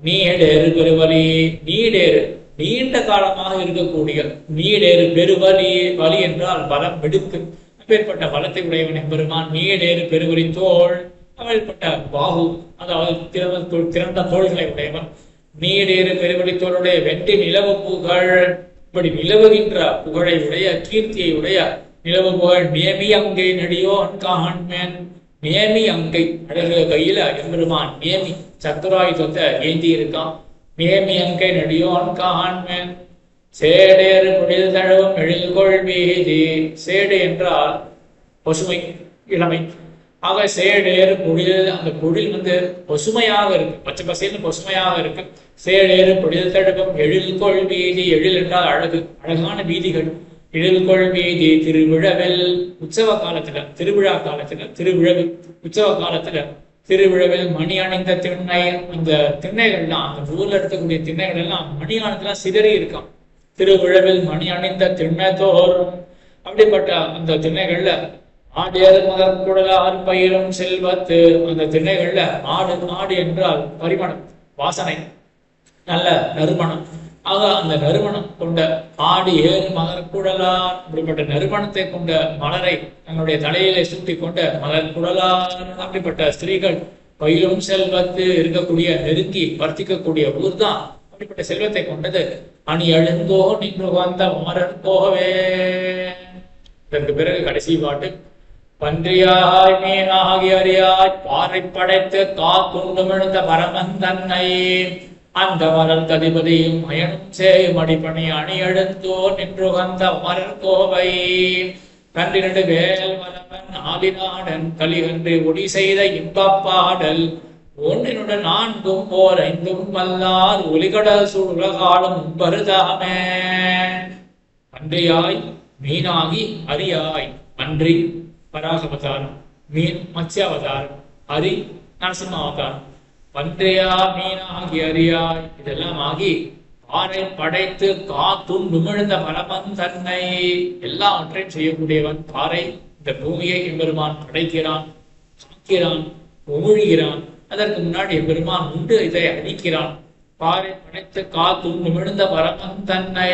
நீடேறு பெருவலி. நீடேறு நீண்ட காலமாக இருக்கக்கூடிய நீடேறு பெருவலி. வலி என்றால் பலம் வெடுக்கு. அப்பேற்பட்ட பலத்தை உடையவன் எம்பெருமான். நீடேறு பெருவலி தோள், அவள்பட்ட பாகு, அதாவது திறந்த தோள்களை உடையவன். நீடேறு பெருவழி தோளுடைய வெற்றி நிலவு புகழ். இப்படி நிலவுகின்ற புகழை உடைய கீர்த்தியை உடைய நிலவு புகழ். நேமி அங்கை நடியோ அன்கான்மேன். நேமி அங்கை அழகு கையில எம்பெருமான் நேமி சத்துராயுதத்தை ஏந்தி இருக்கான். நேமி அங்கை நடியோ அன்கான்மேன். சேடேறு பொழில் தழுவும் எழில்கொள் வீதி. சேடு என்றால் பசுமை, இளமை. ஆக சேடேறு பொழில், அந்த பொழில் வந்து பசுமையாக இருக்கு, பச்சை பசேல்னு பசுமையாக இருக்கு. சேடேறு பொழில் தடுப்பும் எழில்கொள் வீதி. எழில் என்றால் அழகு, அழகான வீதிகள். எழில்கொள் வீதி திருவிழவில். உற்சவ காலத்துல, திருவிழா காலத்துல, திருவிழவில் உற்சவ காலத்துல திருவிழவில் மணி அணிந்த திண்ணை. அந்த திண்ணைகள்லாம், அந்த ஊர்ல இருக்கக்கூடிய திண்ணைகள் எல்லாம் மணியானதுலாம் சிதறி இருக்கான். திருவிழவில் மணி அணிந்த திண்ணை தோறும். அப்படிப்பட்ட அந்த திண்ணைகள்ல ஆடேறு மகற்குடலார் பயிரும் செல்வத்து. அந்த திண்ணைகள்ல ஆடு என்றால் பரிமணம், வாசனை, நல்ல நறுமணம். ஆக அந்த நறுமணம் கொண்ட ஆடு ஏறு மகற்குடலார், அப்படிப்பட்ட நறுமணத்தை கொண்ட மலரை தன்னுடைய தலையிலே சூட்டி கொண்ட மகற்குடலார். அப்படிப்பட்ட ஸ்திரீகள் பயிலும் செல்வத்து இருக்கக்கூடிய, நெருங்கி வர்த்திக்கக்கூடிய ஊர் தான் அப்படிப்பட்ட செல்வத்தை கொண்டது. அணி எழுந்தோ நின்று வந்த மாறன் போகவே. இதற்கு பிறகு கடைசி பாட்டு. பன்றியாய் மீனாகி அறியாய் பாறை படைத்து காக்குண்டுமிழ்ந்த பரமன் தன்னை. அந்த மலர் கதிபதியும் அயனும் சேயும் அடிப்பணி அணி எழுந்தோ நின்று வந்த மலர் கோவை. கன்றி நடு வேல் வலவன் ஆலிநாடன் கலிகன்றி ஒடி செய்த இன்பப்பாடல். ஒன்றினுடன் நான்கும் ஓர் ஐந்தும் வல்லார் ஒலிகடல் சூழகாலும் உம்பருதாமே. பன்றியாய் மீனாகி அரியாய். பன்றி பராகவதாரம், மீன் மத்ஸ்யாவதாரம், அரி நரசிம்ம அவதாரம். பன்றியா மீனாகி அரியாய் இதெல்லாம் ஆகி பாறை படைத்து காத்தும் நுமிழ்ந்த பரமன் தன்னை. எல்லாவற்றையும் செய்யக்கூடியவன். பாறை, இந்த பூமியை எம்பெருமான் படைக்கிறான், காக்கிறான், உமிழ்கிறான். அதற்கு முன்னாடி எம்பெருமான் உண்டு இதை அழிக்கிறான். பாறை படைத்து காத்தும் நிமிழ்ந்த பரமன் தன்னை.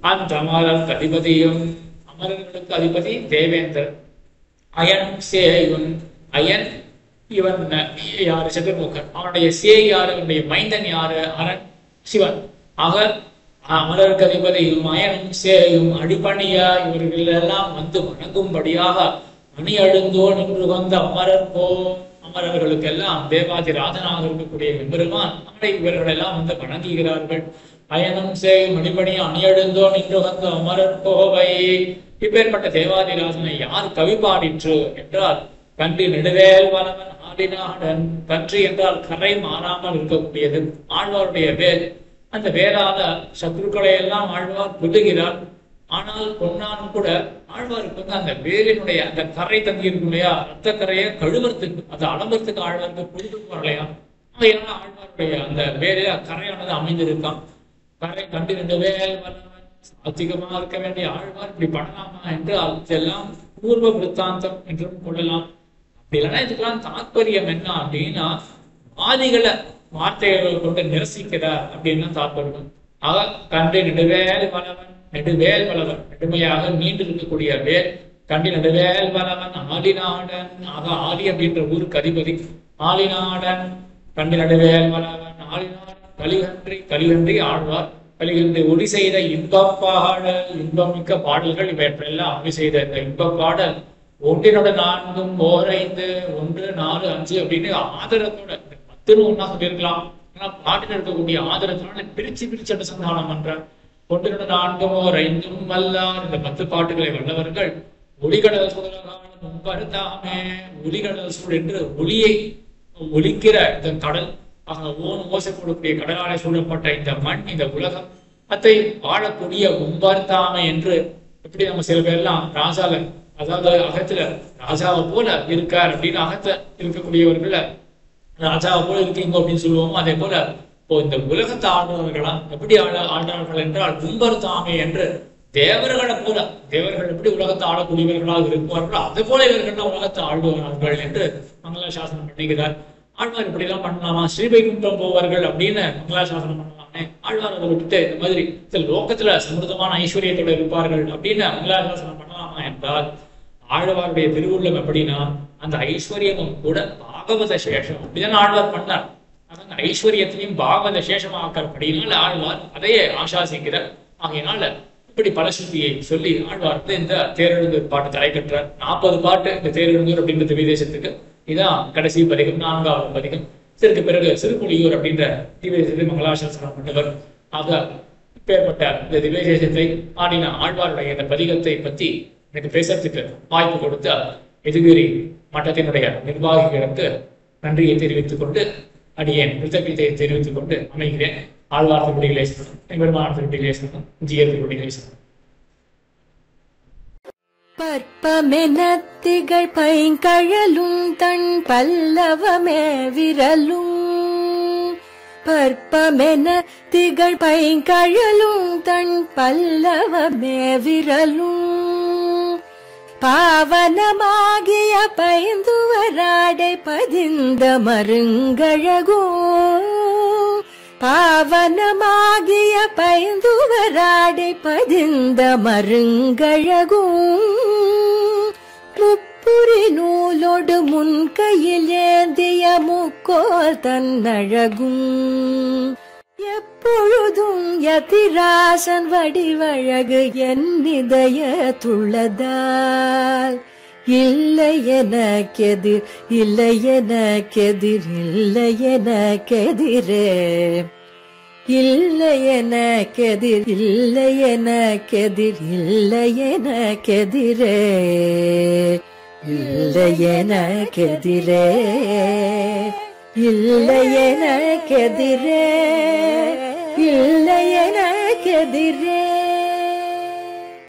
அந்த அமரர் அதிபதியும், அமரர்களுக்கு அதிபதி தேவேந்தர். அயன் சேயுன். அயன் இவன் யாரு? சதுர்முகன். அவனுடைய சேய் யாரு? அவனுடைய மைந்தன் யாரு? அரண் சிவன். ஆக அமரருக்கு அதிபதியும் அயனும் சேயும் அடிப்பணியா இவர்கள் எல்லாம் வந்து வணங்கும்படியாக மணி அழுந்தோ நின்று வந்த அமரர் போ. அமரர்களுக்கெல்லாம் தேவாதி ராஜனாக இருக்கக்கூடிய எம்பெருமான் அவனை இவர்கள் எல்லாம் வந்து வணங்குகிறார்கள். அயனும் சேயும் அடிப்பணியா அணியெழுந்தோ நின்று வந்த அமரர் கோவை. இப்பேற்பட்ட தேவாதிராஜனை யார் கவி பாடிற்று என்றால் கன்றி நெடுவேல் வலவன் ஆடினாடன். கன்றி என்றால் கரை மாறாமல் இருக்கக்கூடியது. ஆழ்வாருடைய வேல். அந்த வேளால சத்ருக்களை எல்லாம் ஆழ்வார் கொல்லுகிறார். ஆனால் கொன்னாலும் கூட ஆழ்வாருக்கு வந்து அந்த வேலினுடைய அந்த கரை தங்கி இருக்கும் இல்லையா, ரத்த கரையை கழுவுறதுக்கு, அதை அளம்புறதுக்கு ஆழ்வாருக்கு பொழுதுக்கு வரலையா. அதனால ஆழ்வாருடைய அந்த வேலையில கரையானது அமைந்திருக்கான். கரை கண்டு நெடுவேல் வலவன். அதிகமா இருக்க வேண்டிய ஆழ்வார் இப்படி பண்ணலாமா என்று அதெல்லாம் பூர்வ விருத்தாந்தம் என்றும் கொள்ளலாம். அப்படி இல்லைன்னா இதுக்கெல்லாம் தாற்பயம் என்ன அப்படின்னா, ஆதிகளை வார்த்தைகளை கொண்டு நிரசிக்கிறார் அப்படின்னு தாற்பயம். ஆக கண்டு நெடுவேல் வலவன். நெடுவேல் வலவன் நெடுமையாக நீண்டு இருக்கக்கூடிய வேல். கண்டி நடுவேல் வலவன் ஆலிநாடன். ஆக ஆலி அப்படின்ற ஊருக்கு அதிபதி ஆலிநாடன். கண்டி நடுவேல் வலவன் ஆலிநாடன். கலிகன்றி ஆழ்வார். கலிகன்றி ஒளி செய்த இன்பப் பாடல். இன்பமிக்க பாடல்கள் இவற்றெல்லாம் ஒளி செய்த இந்த இன்பப் பாடல். ஒன்றினோட நான்கும் ஓர் ஐந்து, 1, 4, 5 அப்படின்னு ஆதரத்தோட திரும்ப ஒன்னா சொல்லியிருக்கலாம். ஆனா பாட்டில் இருக்கக்கூடிய ஆதரத்தினால பிரிச்சு அனுசந்தானம் பண்றார். கொண்டு நான்கும் ஓர் ஐந்தும் வல்லார் இந்த 10 பாட்டுகளை வல்லவர்கள் ஒளிகடல் சூழலான முன்பருத்தாமே ஒளிகடல் சூழ் என்று ஒளியை ஒலிக்கிற இந்த கடல் ஓசை போடக்கூடிய கடலாலை சூழப்பட்ட இந்த மண், இந்த உலகம் அத்தை வாழக்கூடிய முன்பருத்தாமை என்று எப்படி நம்ம சில பேர்லாம் ராஜால அதாவது அகத்துல ராஜாவை போல இருக்கார் அப்படின்னு அகத்துல இருக்கக்கூடியவர்கள ராஜாவை போல இருக்கீங்க அப்படின்னு சொல்லுவோமோ, அதே போல இப்போ இந்த உலகத்தை ஆளுநர்களா எப்படி ஆளுநர்கள் என்றால் முன்பருத்தாமை என்று தேவர்களை போல தேவர்கள் எப்படி உலகத்தை ஆளக்கூடியவர்களாக இருப்பார்களோ அதே போல இவர்கள் உலகத்தை ஆளுவார்கள் என்று மங்களாசாசனம் பண்ணுகிறார். ஆழ்வார் இப்படி எல்லாம் பண்ணலாமா? ஸ்ரீவைகுண்டம் போவார்கள் அப்படின்னு மங்களாசாசனம் பண்ணலாமே. ஆழ்வார் அதை விட்டுட்டு இந்த மாதிரி லோகத்துல சமிருதமான ஐஸ்வர்யத்தோட இருப்பார்கள் அப்படின்னு மங்களாசாசனம் பண்ணலாமா என்றால், ஆழ்வாருடைய திருவுள்ளம் எப்படின்னா அந்த ஐஸ்வர்யமும் கூட பாகவத சேஷம் அப்படிதான் ஆழ்வார் பண்ணார். அந்த ஐஸ்வர்யத்தையும் பாகவத சேஷமாக்க அப்படின்னால ஆழ்வார் அதையே ஆசாசிக்கிறார். ஆகையினால இப்படி பலசுத்தியை சொல்லி ஆழ்வார் இந்த தேரெழுந்தூர் பாட்டு தலை கற்றார். 40 பாட்டு இந்த தேரெழுந்தூர் அப்படின்ற திவ்யதேசத்துக்கு. இதான் கடைசி பதிகம், 4வது பதிகம். இதற்கு பிறகு சிறுபுலியூர் அப்படின்ற திவ்யதேசத்தை மங்களாசாசனம் பண்ணவர். ஆக இப்பேற்பட்ட இந்த திவ்யதேசத்தை ஆடின ஆழ்வாருடைய இந்த பதிகத்தை பத்தி எனக்கு பேசுறதுக்கு வாய்ப்பு கொடுத்த எதுகிரி மட்டத்தினுடைய நிர்வாகிகளுக்கு நன்றியை தெரிவித்துக் கொண்டு அடியேன் கிருத்தகீதையை தெரிவித்துக் கொண்டு அமைகிறேன். ஆழ்வார் திருப்படிகளே சரணம், பெருமாள் திருப்படிகளே சரணம், ஜீயர் திருப்படிகளே சரணம். பற்பமெனத்திகள் பைங்கழலும் தன் பல்லவமே விரலும் பற்பமென திகழ் பைங்கழலும் தன் பல்லவமே விரலும் பாவனமாகிய பைந்துவராடை பதிந்த மருங்கழகோ பாவனமாகிய பைந்துவராடை பதிந்த மருங்கழகோ முப்புரி நூலோடு முன்கையில் ஏந்திய முக்கோல் தன்னழகும் எப்பொழுதும் யதிராசன் வடிவழகு என் இதயத்துள்ளதால் இல்லை எனக்கெதிர் இல்லை எனக்கெதிர் இல்லை எனக்கெதிரே இல்லை எனக்கெதிர் இல்லை எனக்கெதிர் இல்லை எனக்கெதிரே இல்லை எனக்கெதிரே இல்லை எனக்கெதிரே இல்லை எனக்கெதிரே